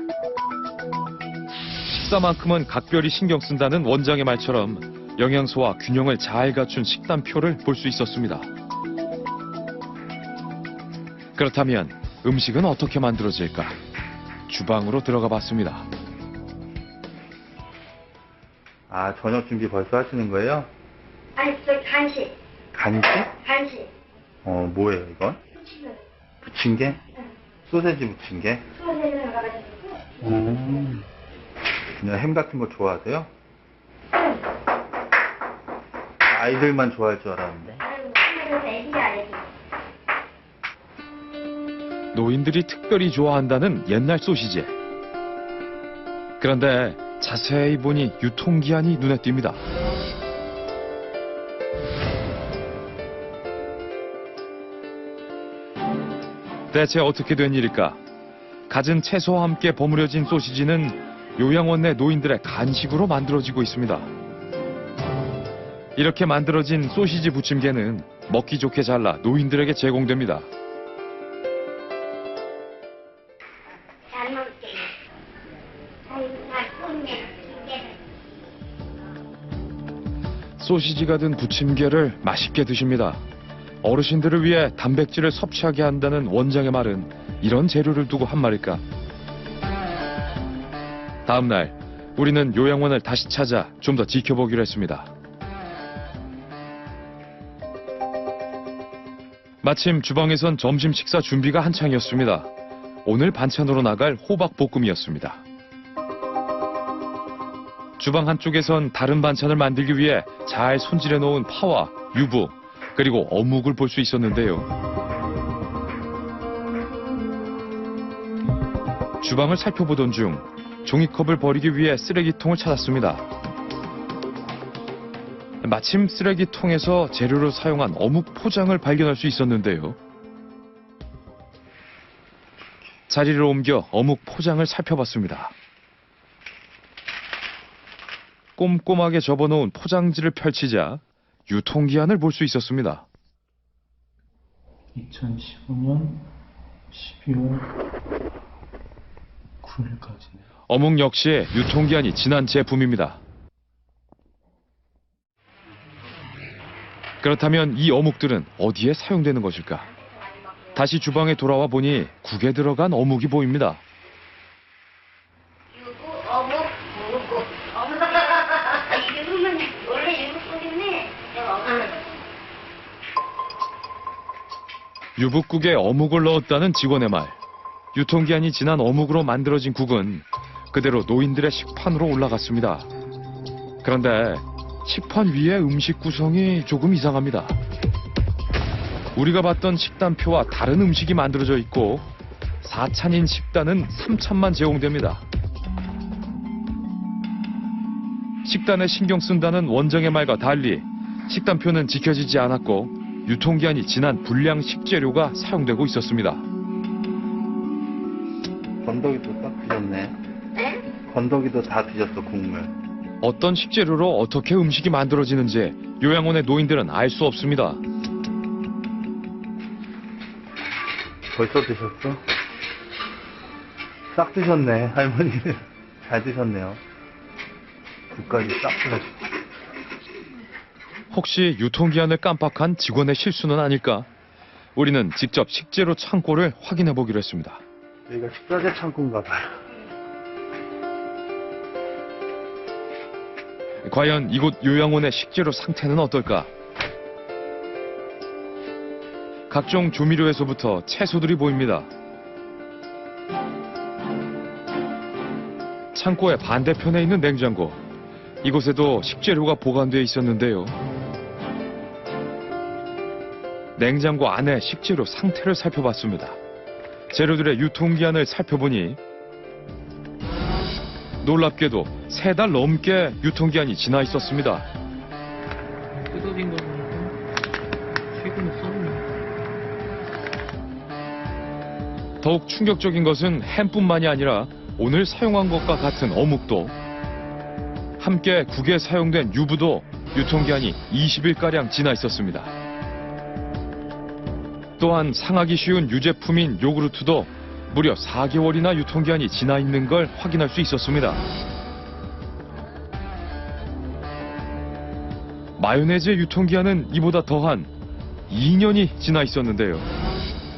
식사만큼은 각별히 신경 쓴다는 원장의 말처럼 영양소와 균형을 잘 갖춘 식단표를 볼 수 있었습니다. 그렇다면 음식은 어떻게 만들어질까? 주방으로 들어가 봤습니다. 아, 저녁 준비 벌써 하시는 거예요? 아니, 저 간식. 간식? 간식. 뭐예요, 이건? 부침개. 부침개? 소세지 부침개? 소세지랑 그냥 햄 같은 거 좋아하세요? 아이들만 좋아할 줄 알았는데. 노인들이 특별히 좋아한다는 옛날 소시지. 그런데 자세히 보니 유통기한이 눈에 띕니다. 대체 어떻게 된 일일까? 갖은 채소와 함께 버무려진 소시지는 요양원 내 노인들의 간식으로 만들어지고 있습니다. 이렇게 만들어진 소시지 부침개는 먹기 좋게 잘라 노인들에게 제공됩니다. 소시지가 든 부침개를 맛있게 드십니다. 어르신들을 위해 단백질을 섭취하게 한다는 원장의 말은 이런 재료를 두고 한 말일까? 다음 날 우리는 요양원을 다시 찾아 좀 더 지켜보기로 했습니다. 마침 주방에선 점심 식사 준비가 한창이었습니다. 오늘 반찬으로 나갈 호박볶음이었습니다. 주방 한쪽에선 다른 반찬을 만들기 위해 잘 손질해 놓은 파와 유부, 그리고 어묵을 볼 수 있었는데요. 주방을 살펴보던 중 종이컵을 버리기 위해 쓰레기통을 찾았습니다. 마침 쓰레기통에서 재료로 사용한 어묵 포장을 발견할 수 있었는데요. 자리를 옮겨 어묵 포장을 살펴봤습니다. 꼼꼼하게 접어놓은 포장지를 펼치자 유통기한을 볼 수 있었습니다. 2015년 12월 9일까지네요. 어묵 역시 유통기한이 지난 제품입니다. 그렇다면 이 어묵들은 어디에 사용되는 것일까? 다시 주방에 돌아와 보니 국에 들어간 어묵이 보입니다. 유붓국에 어묵을 넣었다는 직원의 말. 유통기한이 지난 어묵으로 만들어진 국은 그대로 노인들의 식판으로 올라갔습니다. 그런데 식판 위에 음식 구성이 조금 이상합니다. 우리가 봤던 식단표와 다른 음식이 만들어져 있고 4찬인 식단은 3찬만 제공됩니다. 식단에 신경 쓴다는 원장의 말과 달리 식단표는 지켜지지 않았고 유통기한이 지난 불량 식재료가 사용되고 있었습니다. 건더기도 딱 드셨네. 건더기도 다 드셨어, 국물. 어떤 식재료로 어떻게 음식이 만들어지는지 요양원의 노인들은 알 수 없습니다. 벌써 드셨어? 싹 드셨네, 할머니는. 잘 드셨네요. 국까지 싹 드셨어. 혹시 유통기한을 깜빡한 직원의 실수는 아닐까? 우리는 직접 식재료 창고를 확인해 보기로 했습니다. 여기가 식자재 창고인가 봐요. 과연 이곳 요양원의 식재료 상태는 어떨까? 각종 조미료에서부터 채소들이 보입니다. 창고의 반대편에 있는 냉장고. 이곳에도 식재료가 보관되어 있었는데요. 냉장고 안에 식재료 상태를 살펴봤습니다. 재료들의 유통기한을 살펴보니 놀랍게도 3달 넘게 유통기한이 지나 있었습니다. 뜯어진 거 보니까 최근에 썼네. 더욱 충격적인 것은 햄뿐만이 아니라 오늘 사용한 것과 같은 어묵도 함께 국에 사용된 유부도 유통기한이 20일가량 지나 있었습니다. 또한 상하기 쉬운 유제품인 요구르트도 무려 4개월이나 유통기한이 지나 있는 걸 확인할 수 있었습니다. 마요네즈의 유통기한은 이보다 더한 2년이 지나 있었는데요.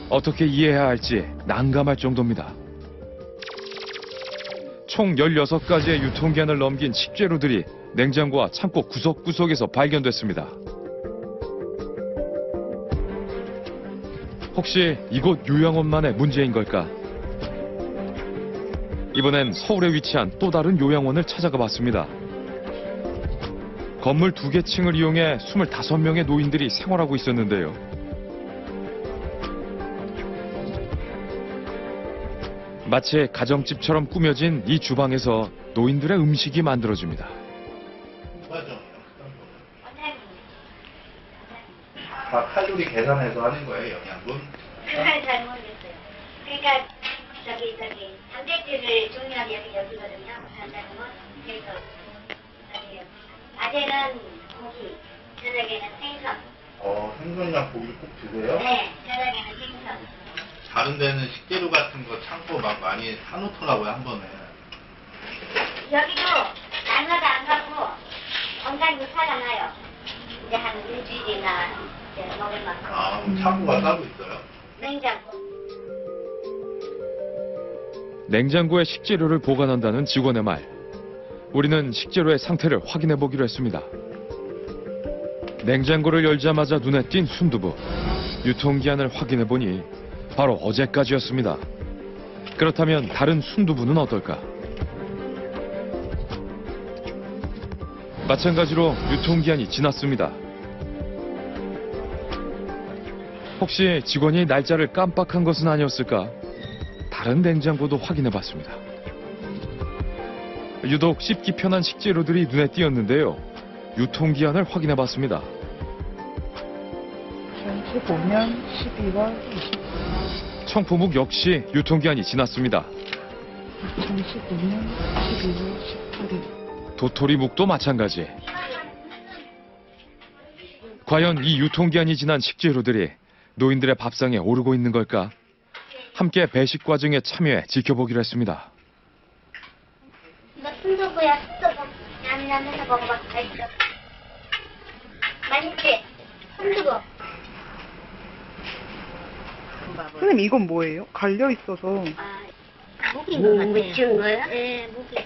어떻게 이해해야 할지 난감할 정도입니다. 총 16가지의 유통기한을 넘긴 식재료들이 냉장고와 창고 구석구석에서 발견됐습니다. 혹시 이곳 요양원만의 문제인 걸까? 이번엔 서울에 위치한 또 다른 요양원을 찾아가 봤습니다. 건물 2개 층을 이용해 25명의 노인들이 생활하고 있었는데요. 마치 가정집처럼 꾸며진 이 주방에서 노인들의 음식이 만들어집니다. 다 칼로리 계산해서 하는 거예요, 영양분? 그걸 잘 모르겠어요. 그러니까 저기 단백질을 중요하게 여기거든요. 한다면 그래서 낮에는 고기, 저녁에는 생선. 생선이랑 고기를 꼭 드세요? 네, 저녁에는 생선. 다른 데는 식재료 같은 거 창고 막 많이 사놓더라고요, 한 번에. 여기도 날마다 안 가고 건강 유사가 나요. 이제 한 일주일이나 이제 먹을 만큼. 그럼 창고가 따로 있어요? 냉장고. 냉장고에 식재료를 보관한다는 직원의 말. 우리는 식재료의 상태를 확인해 보기로 했습니다. 냉장고를 열자마자 눈에 띈 순두부. 유통기한을 확인해 보니 바로 어제까지였습니다. 그렇다면 다른 순두부는 어떨까? 마찬가지로 유통기한이 지났습니다. 혹시 직원이 날짜를 깜빡한 것은 아니었을까? 다른 냉장고도 확인해 봤습니다. 유독 씹기 편한 식재료들이 눈에 띄었는데요. 유통기한을 확인해 봤습니다. 2015년 12월 20일. 청포묵 역시 유통기한이 지났습니다. 2015년 12월 18일. 도토리묵도 마찬가지. 과연 이 유통기한이 지난 식재료들이 노인들의 밥상에 오르고 있는 걸까? 함께 배식 과정에 참여해 지켜보기로 했습니다. 이거 순두부야, 순두부. 냠냠해서 먹어봐. 맛있어. 맛있지? 순두부. 선생님, 이건 뭐예요? 갈려 있어서. 목인 것 같아요. 묵 지은 거야? 네, 묵인 것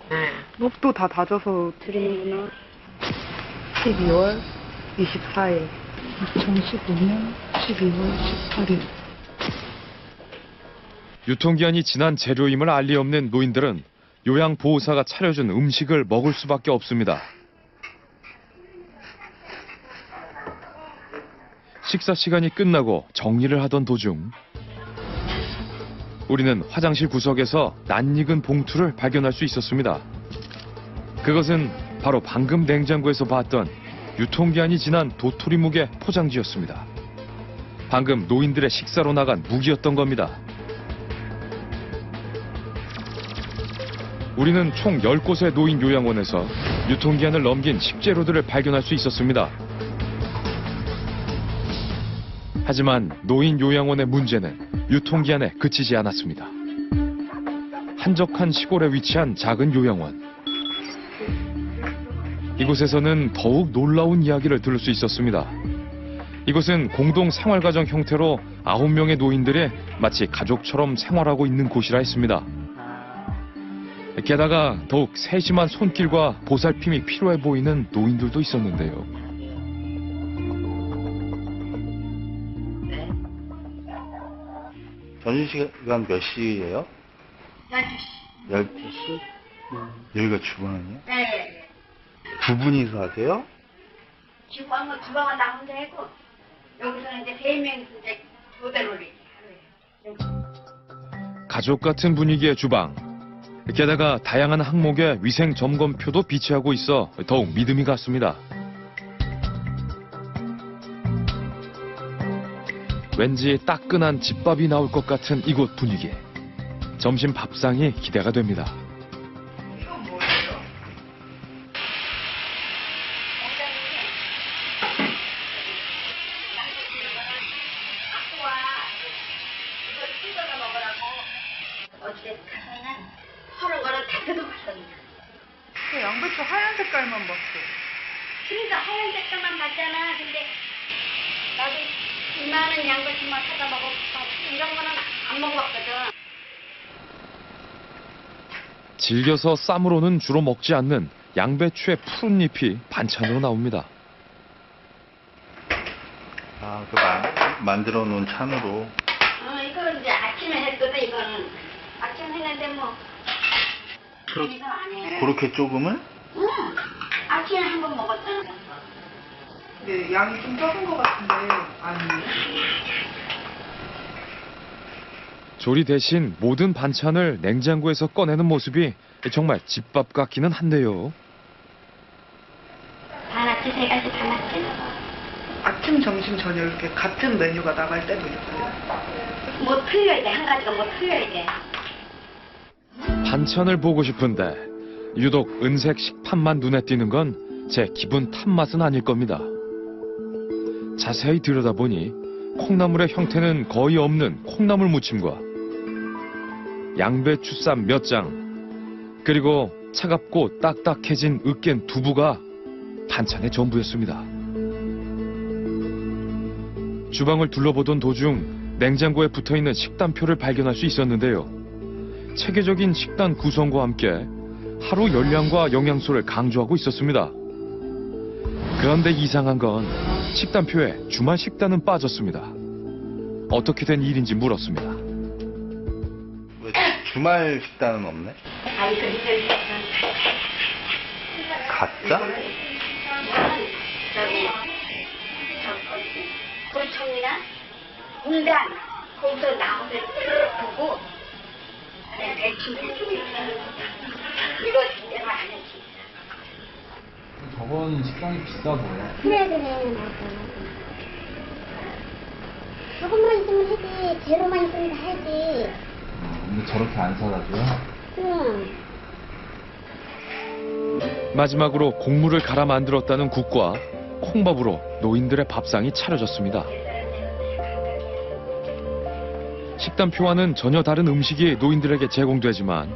같아요. 묵도 다 다져서 드리는구나. 12월 24일. 2015년 12월 18일. 유통기한이 지난 재료임을 알 리 없는 노인들은 요양보호사가 차려준 음식을 먹을 수밖에 없습니다. 식사 시간이 끝나고 정리를 하던 도중 우리는 화장실 구석에서 낯익은 봉투를 발견할 수 있었습니다. 그것은 바로 방금 냉장고에서 봤던 유통기한이 지난 도토리묵의 포장지였습니다. 방금 노인들의 식사로 나간 묵이었던 겁니다. 우리는 총 10곳의 노인 요양원에서 유통기한을 넘긴 식재료들을 발견할 수 있었습니다. 하지만 노인 요양원의 문제는 유통기한에 그치지 않았습니다. 한적한 시골에 위치한 작은 요양원. 이곳에서는 더욱 놀라운 이야기를 들을 수 있었습니다. 이곳은 공동 생활가정 형태로 9명의 노인들이 마치 가족처럼 생활하고 있는 곳이라 했습니다. 게다가 더욱 세심한 손길과 보살핌이 필요해 보이는 노인들도 있었는데요. 점심시간 몇 시예요? 12시. 12시? 여기가 주방이에요? 네. 두 분이서 하세요? 주방은 나 혼자 했고, 여기서는 이제 3명이 이제 교대로 이렇게 하는. 가족 같은 분위기의 주방. 게다가 다양한 항목의 위생 점검표도 비치하고 있어 더욱 믿음이 갔습니다. 왠지 따끈한 집밥이 나올 것 같은 이곳 분위기. 점심 밥상이 기대가 됩니다. 양배추 하얀 색깔만 봤어. 그러니까 하얀 색깔만 봤잖아. 근데 나도 이만한 양배추만 사다 먹어. 이런 거는 안 먹어봤거든. 질겨서 쌈으로는 주로 먹지 않는 양배추의 푸른 잎이 반찬으로 나옵니다. 만들어 놓은 찬으로. 이거 이제 아침에 했거든. 이거는 아침에 했는데 뭐 그렇게 조금을? 응. 아침에 한 번 먹었잖아. 네, 양이 좀 적은 것 같은데 아니에요? 조리 대신 모든 반찬을 냉장고에서 꺼내는 모습이 정말 집밥 같기는 한데요. 하나씩 세 가지 다 맞지? 아침, 점심, 저녁 이렇게 같은 메뉴가 나갈 때도 있어요. 뭐 틀려야 돼. 한 가지가 뭐 틀려야 돼. 반찬을 보고 싶은데 유독 은색 식판만 눈에 띄는 건 제 기분 탓맛은 아닐 겁니다. 자세히 들여다보니 콩나물의 형태는 거의 없는 콩나물 무침과 양배추쌈 몇 장, 그리고 차갑고 딱딱해진 으깬 두부가 반찬의 전부였습니다. 주방을 둘러보던 도중 냉장고에 붙어있는 식단표를 발견할 수 있었는데요. 체계적인 식단 구성과 함께 하루 열량과 영양소를 강조하고 있었습니다. 그런데 이상한 건 식단표에 주말 식단은 빠졌습니다. 어떻게 된 일인지 물었습니다. 왜 주말 식단은 없네? 아니, 그 밑에 가짜? 저기 곤충이나 군단 거기서 나무를 두고 배추 이거 내가 안 했지. 저건 식당이 비싸 보여. 그래 맞아. 조금만 있으면 하지. 재료만 있으면 다 하지. 근데 저렇게 안 사다 줘요? 응. 마지막으로 곡물을 갈아 만들었다는 국과 콩밥으로 노인들의 밥상이 차려졌습니다. 식단표와는 전혀 다른 음식이 노인들에게 제공되지만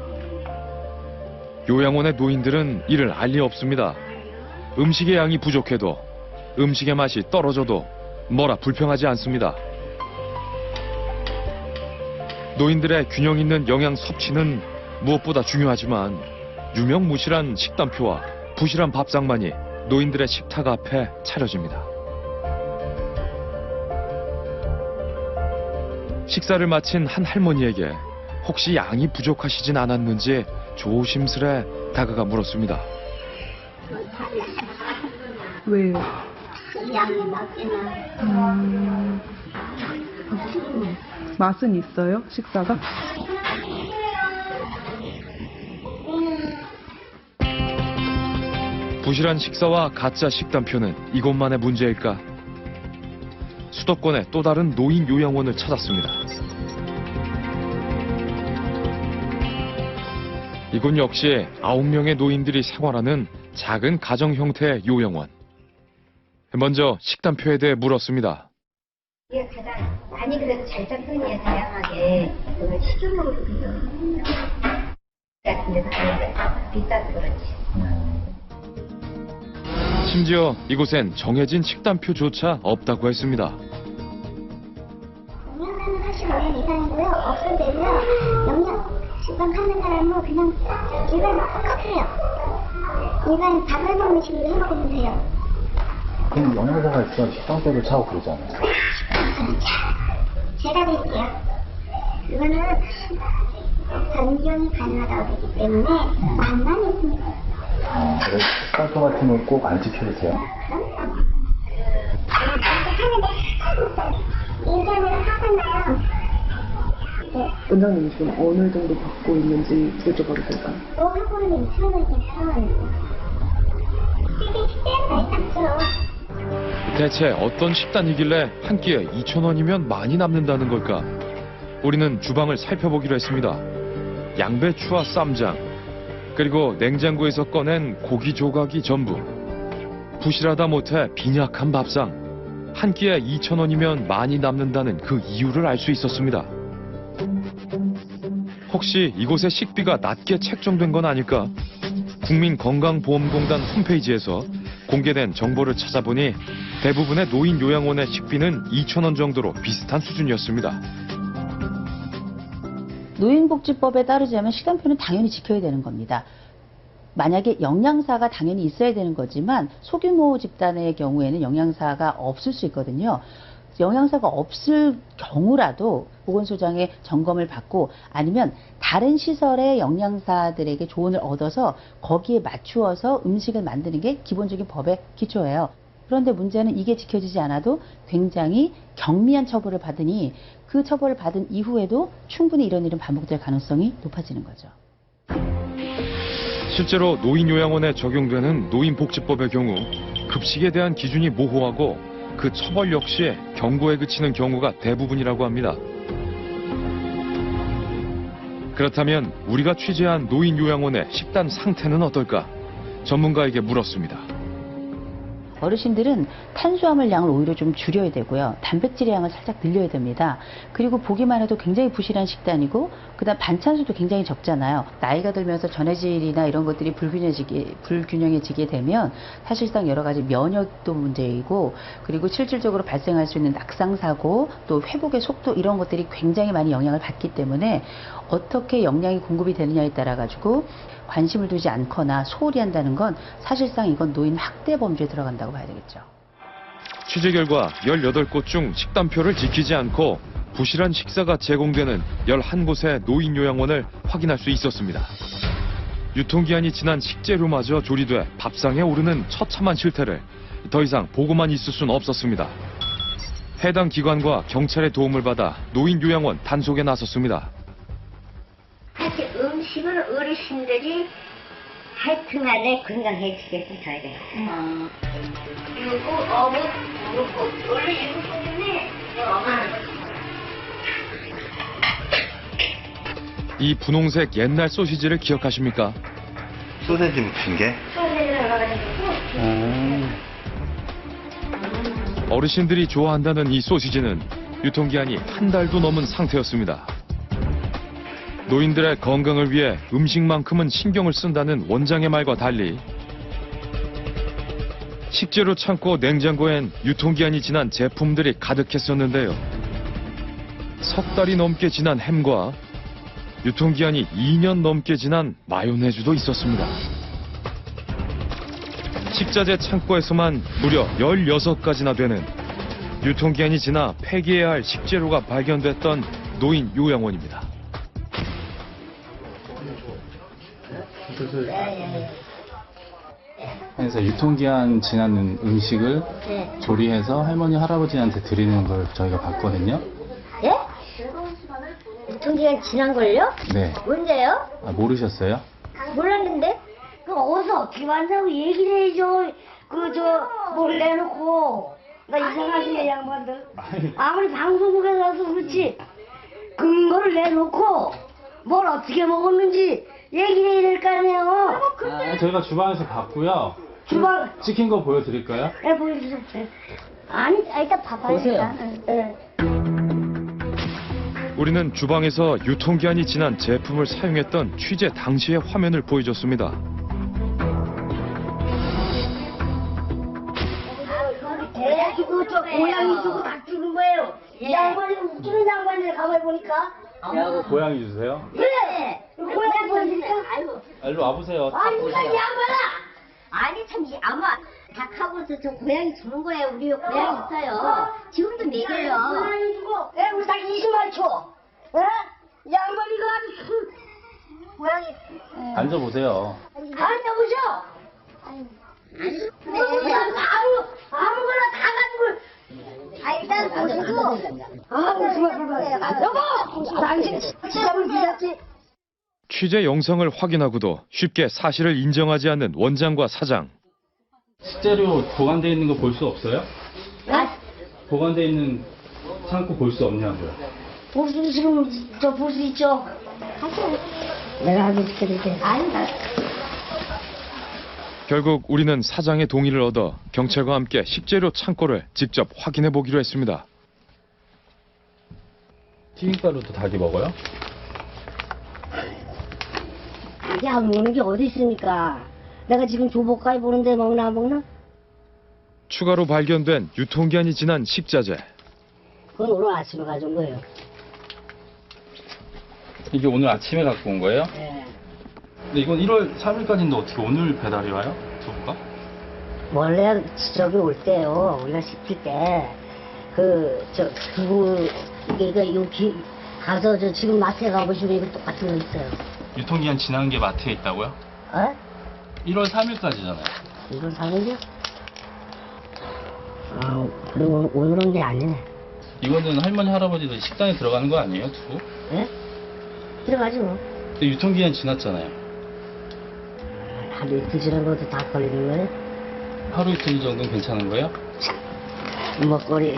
요양원의 노인들은 이를 알 리 없습니다. 음식의 양이 부족해도 음식의 맛이 떨어져도 뭐라 불평하지 않습니다. 노인들의 균형 있는 영양 섭취는 무엇보다 중요하지만 유명무실한 식단표와 부실한 밥상만이 노인들의 식탁 앞에 차려집니다. 식사를 마친 한 할머니에게 혹시 양이 부족하시진 않았는지 조심스레 다가가 물었습니다. 왜요? 양이 낮지나. 맛은 있어요? 식사가? 부실한 식사와 가짜 식단표는 이것만의 문제일까? 수도권의 또 다른 노인 요양원을 찾았습니다. 이곳 역시 9명의 노인들이 생활하는 작은 가정 형태의 요양원. 먼저 식단표에 대해 물었습니다. 이게 가장 많이 그래도 잘 짰더니 다양하게 그걸 식용으로 같은 데서 하는데 비싸서 그렇지. 심지어 이곳엔 정해진 식단표조차 없다고 했습니다. 영양사는 45년 이상이고요. 없을 때고요. 영양 식단 하는 사람은 그냥 일반 똑같아요. 일반 밥을 먹는 식으로 해 먹으면 돼요. 그럼 영양사가 있어 식단표를 차고 그러잖아요. 제가 드릴게요. 이거는 변경이 가능하다고 되기 때문에 만만 있습니다. 그래서 식단표 같은 건 꼭 안 지켜주세요. 인간을 하잖아요. 원장님이 지금 어느 정도 받고 있는지 여쭤봐도 될까요? 또 학원에 2,000원이면 되게 식대가 있죠. 대체 어떤 식단이길래 한 끼에 2,000원이면 많이 남는다는 걸까? 우리는 주방을 살펴보기로 했습니다. 양배추와 쌈장, 그리고 냉장고에서 꺼낸 고기 조각이 전부. 부실하다 못해 빈약한 밥상. 한 끼에 2,000원이면 많이 남는다는 그 이유를 알 수 있었습니다. 혹시 이곳의 식비가 낮게 책정된 건 아닐까? 국민건강보험공단 홈페이지에서 공개된 정보를 찾아보니 대부분의 노인 요양원의 식비는 2,000원 정도로 비슷한 수준이었습니다. 노인복지법에 따르자면 식단표는 당연히 지켜야 되는 겁니다. 만약에 영양사가 당연히 있어야 되는 거지만 소규모 집단의 경우에는 영양사가 없을 수 있거든요. 영양사가 없을 경우라도 보건소장의 점검을 받고 아니면 다른 시설의 영양사들에게 조언을 얻어서 거기에 맞추어서 음식을 만드는 게 기본적인 법의 기초예요. 그런데 문제는 이게 지켜지지 않아도 굉장히 경미한 처벌을 받으니 그 처벌을 받은 이후에도 충분히 이런 일은 반복될 가능성이 높아지는 거죠. 실제로 노인요양원에 적용되는 노인복지법의 경우 급식에 대한 기준이 모호하고 그 처벌 역시 경고에 그치는 경우가 대부분이라고 합니다. 그렇다면 우리가 취재한 노인요양원의 식단 상태는 어떨까? 전문가에게 물었습니다. 어르신들은 탄수화물 양을 오히려 좀 줄여야 되고요. 단백질의 양을 살짝 늘려야 됩니다. 그리고 보기만 해도 굉장히 부실한 식단이고 그다음 반찬수도 굉장히 적잖아요. 나이가 들면서 전해질이나 이런 것들이 불균형해지게 되면 사실상 여러 가지 면역도 문제이고 그리고 실질적으로 발생할 수 있는 낙상사고 또 회복의 속도 이런 것들이 굉장히 많이 영향을 받기 때문에 어떻게 영양이 공급이 되느냐에 따라 가지고 관심을 두지 않거나 소홀히 한다는 건 사실상 이건 노인 학대 범죄에 들어간다고 봐야 되겠죠. 취재 결과 18곳 중 식단표를 지키지 않고 부실한 식사가 제공되는 11곳의 노인요양원을 확인할 수 있었습니다. 유통기한이 지난 식재료마저 조리돼 밥상에 오르는 처참한 실태를 더 이상 보고만 있을 수는 없었습니다. 해당 기관과 경찰의 도움을 받아 노인요양원 단속에 나섰습니다. 사실 음식을 어르신들이 하여튼간에 건강해지게 해줘야 돼. 그리고 어묵, 원래 이거 때문에 이 분홍색 옛날 소시지를 기억하십니까? 소세지 묻힌 게? 소세지를 넣어가지고 어르신들이 좋아한다는 이 소시지는 유통기한이 한 달도 넘은 상태였습니다. 노인들의 건강을 위해 음식만큼은 신경을 쓴다는 원장의 말과 달리 식재료 창고 냉장고엔 유통기한이 지난 제품들이 가득했었는데요. 석 달이 넘게 지난 햄과 유통기한이 2년 넘게 지난 마요네즈도 있었습니다. 식자재 창고에서만 무려 16가지나 되는 유통기한이 지나 폐기해야 할 식재료가 발견됐던 노인 요양원입니다. 그래서 유통기한 지난 음식을 조리해서 할머니, 할아버지한테 드리는 걸 저희가 봤거든요. 예? 유통기한 지난 걸요? 네. 언제요? 아, 모르셨어요? 몰랐는데? 그 어디서 어떻게 만든다고 얘기를 해줘. 뭘 내놓고. 나 이상하시네, 양반들. 아무리 방송국에 나서 그렇지. 근거를 내놓고 뭘 어떻게 먹었는지 얘기해야 될 거 아니에요. 아, 저희가 주방에서 봤고요. 주방. 찍힌 거 보여드릴까요? 네, 보여주세요. 아니, 일단 봐봐요. 보세요. 네. 우리는 주방에서 유통기한이 지난 제품을 사용했던 취재 당시의 화면을 보여줬습니다. 돼가지고 저 고양이 주고 다 주는 거예요. 이 양반이 웃기는 양반이네. 가만히 보니까. 고양이 주세요. 네. 고양이 보여드릴까? 아이고. 일로 와보세요. 아니, 이 양반아. 아니, 참, 아마 닭하고서 저 고양이 주는 거예요. 우리 고양이 있어요. 지금도 먹여요. 고양이 주고, 우리 닭 20마리 줘. 예? 양반이가 아주 고양이. 앉아보세요. 앉아보셔. 아무거나 다 가지고. 일단 보시고. 정말 여보! 당신 진짜 불비렸지? 취재 영상을 확인하고도 쉽게 사실을 인정하지 않는 원장과 사장. 식재료 보관되어 있는 거 볼 수 없어요? 보관되어 있는 창고 볼 수 없냐고요? 볼 수 지금 볼 수 있죠. 내가 하기 시켜줄게. 아니다. 결국 우리는 사장의 동의를 얻어 경찰과 함께 식재료 창고를 직접 확인해 보기로 했습니다. 튀김가루도 닭이 먹어요? 이게 안 먹는 게 어디 있습니까? 내가 지금 조복까지 보는데 먹나 안 먹나? 추가로 발견된 유통기한이 지난 식자재. 그건 오늘 아침에 가져온 거예요. 이게 오늘 아침에 갖고 온 거예요? 네. 근데 이건 1월 3일까지인데 어떻게 오늘 배달이 와요? 두부가? 원래 저기 올 때요. 우리가 시킬 때 이거 여기 가서 지금 마트에 가보시면 이거 똑같은 거 있어요. 유통기한 지난 게 마트에 있다고요? 어? 1월 3일까지잖아요. 1월 3일이요? 그리고 오늘은 게 아니네. 이거는 할머니, 할아버지들 식당에 들어가는 거 아니에요, 두고? 예? 들어가지 뭐. 근데 유통기한 지났잖아요. 하루 이틀 지난 것도 다 걸리는 거예요? 하루 이틀 정도는 괜찮은 거예요? 먹거리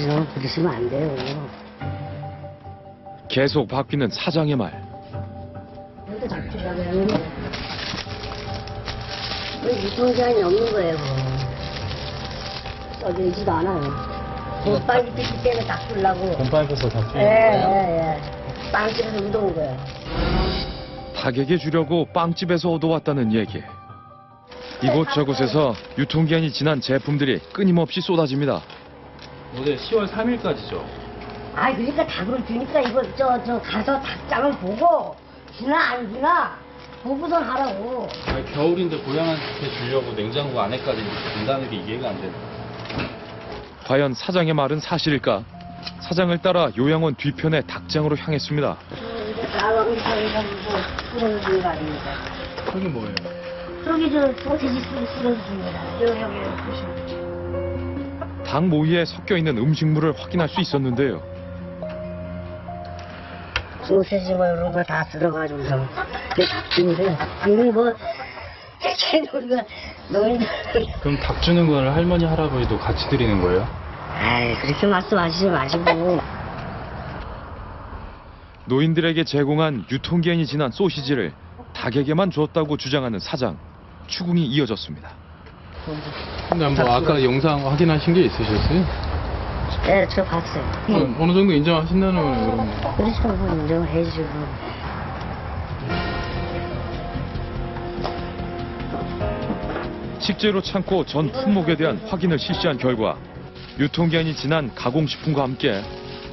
너무 부딪히면 안 돼요. 계속 바뀌는 사장의 말. 이것도 잡히려고 하는데 왜 유통기한이 없는 거예요? 써져 있지도 않아요. 곰팡이 피기 때문에 닦으려고. 곰팡이에서 닦으려고. 예. 빵집에서 얻어온 거예요. 가격에 주려고 빵집에서 얻어왔다는 얘기. 이곳저곳에서 유통기한이 지난 제품들이 끊임없이 쏟아집니다. 올해 10월 3일까지죠. 그러니까 닭을 주니까 이거 저 가서 닭장을 보고 주나 안 주나 보고선 하라고. 겨울인데 고양이한테 주려고 냉장고 안에까지 준다는 게 이해가 안 되네. 과연 사장의 말은 사실일까? 사장을 따라 요양원 뒤편의 닭장으로 향했습니다. 이제 가왕사에서 뭐 쓰러지는 거 아닙니까? 그게 뭐예요? 저기 소세지 쓰러집니다. 여기 보시면. 닭 모이에 섞여 있는 음식물을 확인할 수 있었는데요. 소세지 뭐 이런 거 다 쓸어가지고서 그 닭인데 이미 뭐 우리가 노인들. 그럼 닭 주는 거를 할머니, 할아버지도 같이 드리는 거예요? 그렇게 말씀하시지 마시고. 노인들에게 제공한 유통기한이 지난 소시지를 닭에게만 줬다고 주장하는 사장. 추궁이 이어졌습니다. 근데 뭐 아까 영상 확인하신 게 있으셨어요? 네, 저 봤어요. 어느 정도 인정하신다는 그런. 그래서 뭐 인정을 해주고. 식재료 창고 전 품목에 대한 확인을 실시한 결과 유통기한이 지난 가공식품과 함께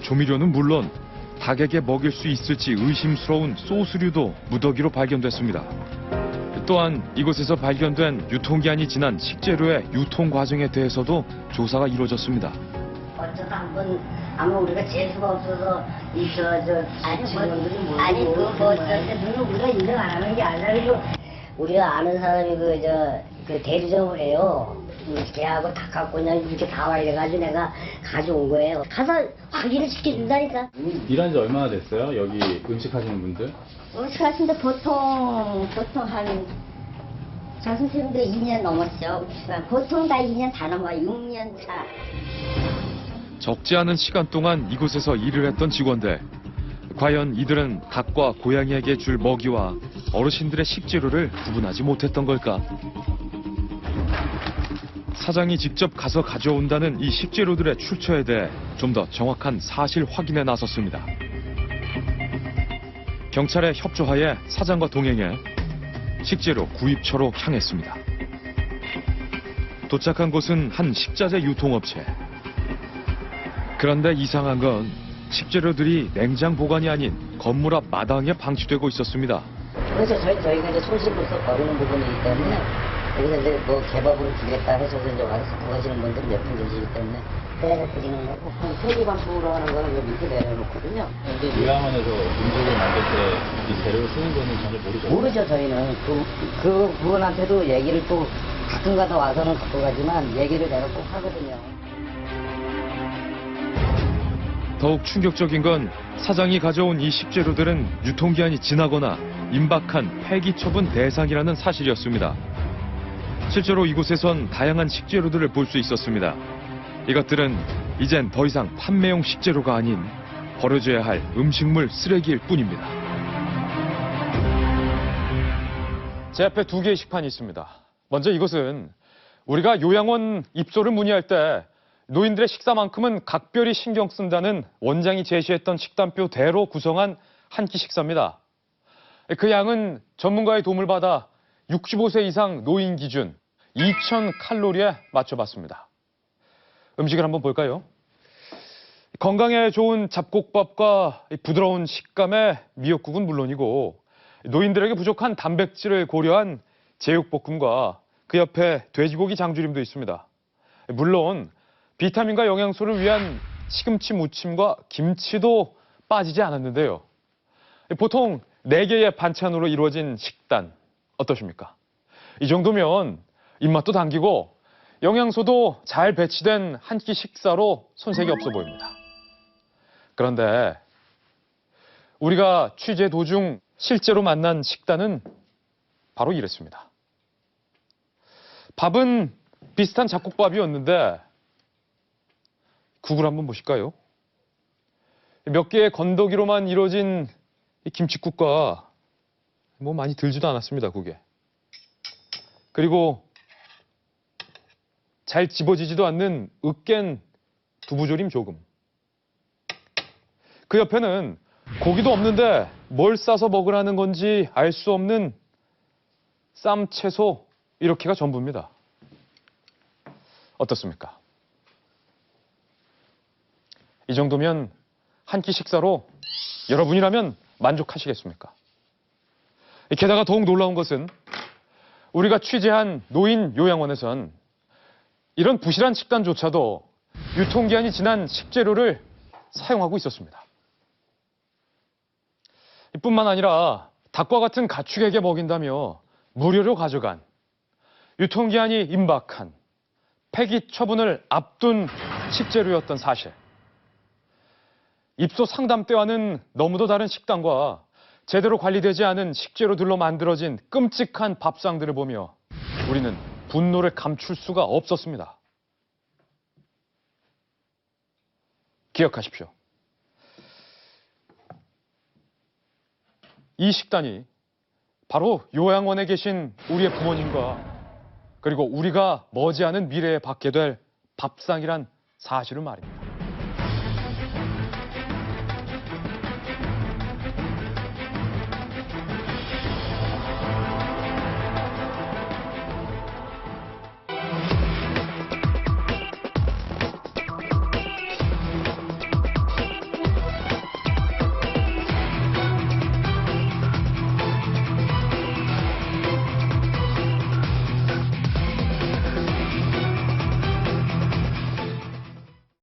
조미료는 물론 닭에게 먹일 수 있을지 의심스러운 소스류도 무더기로 발견됐습니다. 또한 이곳에서 발견된 유통기한이 지난 식재료의 유통 과정에 대해서도 조사가 이루어졌습니다. 어쩌다 한번 아마 우리가 재수가 없어서 아니 그거 누구 우리가 인정 안 하는 게 아니라 그리고 우리가 아는 사람이 그 대리점을 해요. 걔하고 닭 갖고 그냥 이렇게 다 와 이래가지고 내가 가져온 거예요. 가서 확인을 시켜준다니까. 일한 지 얼마나 됐어요? 여기 음식 하시는 분들? 음식 하시는데 보통 한 저 선생님들 2년 넘었죠. 보통 다 2년 다 넘어요. 6년 차. 적지 않은 시간 동안 이곳에서 일을 했던 직원들. 과연 이들은 닭과 고양이에게 줄 먹이와 어르신들의 식재료를 구분하지 못했던 걸까? 사장이 직접 가서 가져온다는 이 식재료들의 출처에 대해 좀 더 정확한 사실 확인에 나섰습니다. 경찰의 협조하에 사장과 동행해 식재료 구입처로 향했습니다. 도착한 곳은 한 식자재 유통업체. 그런데 이상한 건 식재료들이 냉장 보관이 아닌 건물 앞 마당에 방치되고 있었습니다. 그래서 저희가 이제 손실로서 거르는 부분이기 때문에 여기서 이제 뭐 개밥으로 주겠다 해서 이제 와서 구하시는 분들 몇 분 계시기 때문에 내려드리는 거고 폐기반품으로 하는 거는 여기 밑에 내려놓거든요. 근데 요양원에서 음식을 만들 때 이 재료를 쓰는 거는 잘 모르죠? 모르죠 저희는. 그분한테도 얘기를 또 가끔가다 와서는 갖고 가지만 얘기를 내가 꼭 하거든요. 더욱 충격적인 건 사장이 가져온 이 식재료들은 유통기한이 지나거나 임박한 폐기 처분 대상이라는 사실이었습니다. 실제로 이곳에선 다양한 식재료들을 볼 수 있었습니다. 이것들은 이젠 더 이상 판매용 식재료가 아닌 버려져야 할 음식물 쓰레기일 뿐입니다. 제 앞에 두 개의 식판이 있습니다. 먼저 이것은 우리가 요양원 입소를 문의할 때 노인들의 식사만큼은 각별히 신경 쓴다는 원장이 제시했던 식단표대로 구성한 한 끼 식사입니다. 그 양은 전문가의 도움을 받아 65세 이상 노인 기준 2,000칼로리에 맞춰봤습니다. 음식을 한번 볼까요? 건강에 좋은 잡곡밥과 부드러운 식감의 미역국은 물론이고 노인들에게 부족한 단백질을 고려한 제육볶음과 그 옆에 돼지고기 장조림도 있습니다. 물론 비타민과 영양소를 위한 시금치 무침과 김치도 빠지지 않았는데요. 보통 4개의 반찬으로 이루어진 식단 어떠십니까? 이 정도면 입맛도 당기고 영양소도 잘 배치된 한 끼 식사로 손색이 없어 보입니다. 그런데 우리가 취재 도중 실제로 만난 식단은 바로 이랬습니다. 밥은 비슷한 잡곡밥이었는데 국을 한번 보실까요? 몇 개의 건더기로만 이루어진 이 김칫국과 뭐 많이 들지도 않았습니다, 국에. 그리고 잘 집어지지도 않는 으깬 두부조림 조금. 그 옆에는 고기도 없는데 뭘 싸서 먹으라는 건지 알 수 없는 쌈, 채소 이렇게가 전부입니다. 어떻습니까? 이 정도면 한 끼 식사로 여러분이라면 만족하시겠습니까? 게다가 더욱 놀라운 것은 우리가 취재한 노인 요양원에선 이런 부실한 식단조차도 유통기한이 지난 식재료를 사용하고 있었습니다. 이뿐만 아니라 닭과 같은 가축에게 먹인다며 무료로 가져간 유통기한이 임박한 폐기 처분을 앞둔 식재료였던 사실. 입소 상담 때와는 너무도 다른 식단과 제대로 관리되지 않은 식재료들로 만들어진 끔찍한 밥상들을 보며 우리는 분노를 감출 수가 없었습니다. 기억하십시오. 이 식단이 바로 요양원에 계신 우리의 부모님과 그리고 우리가 머지않은 미래에 받게 될 밥상이란 사실을 말입니다.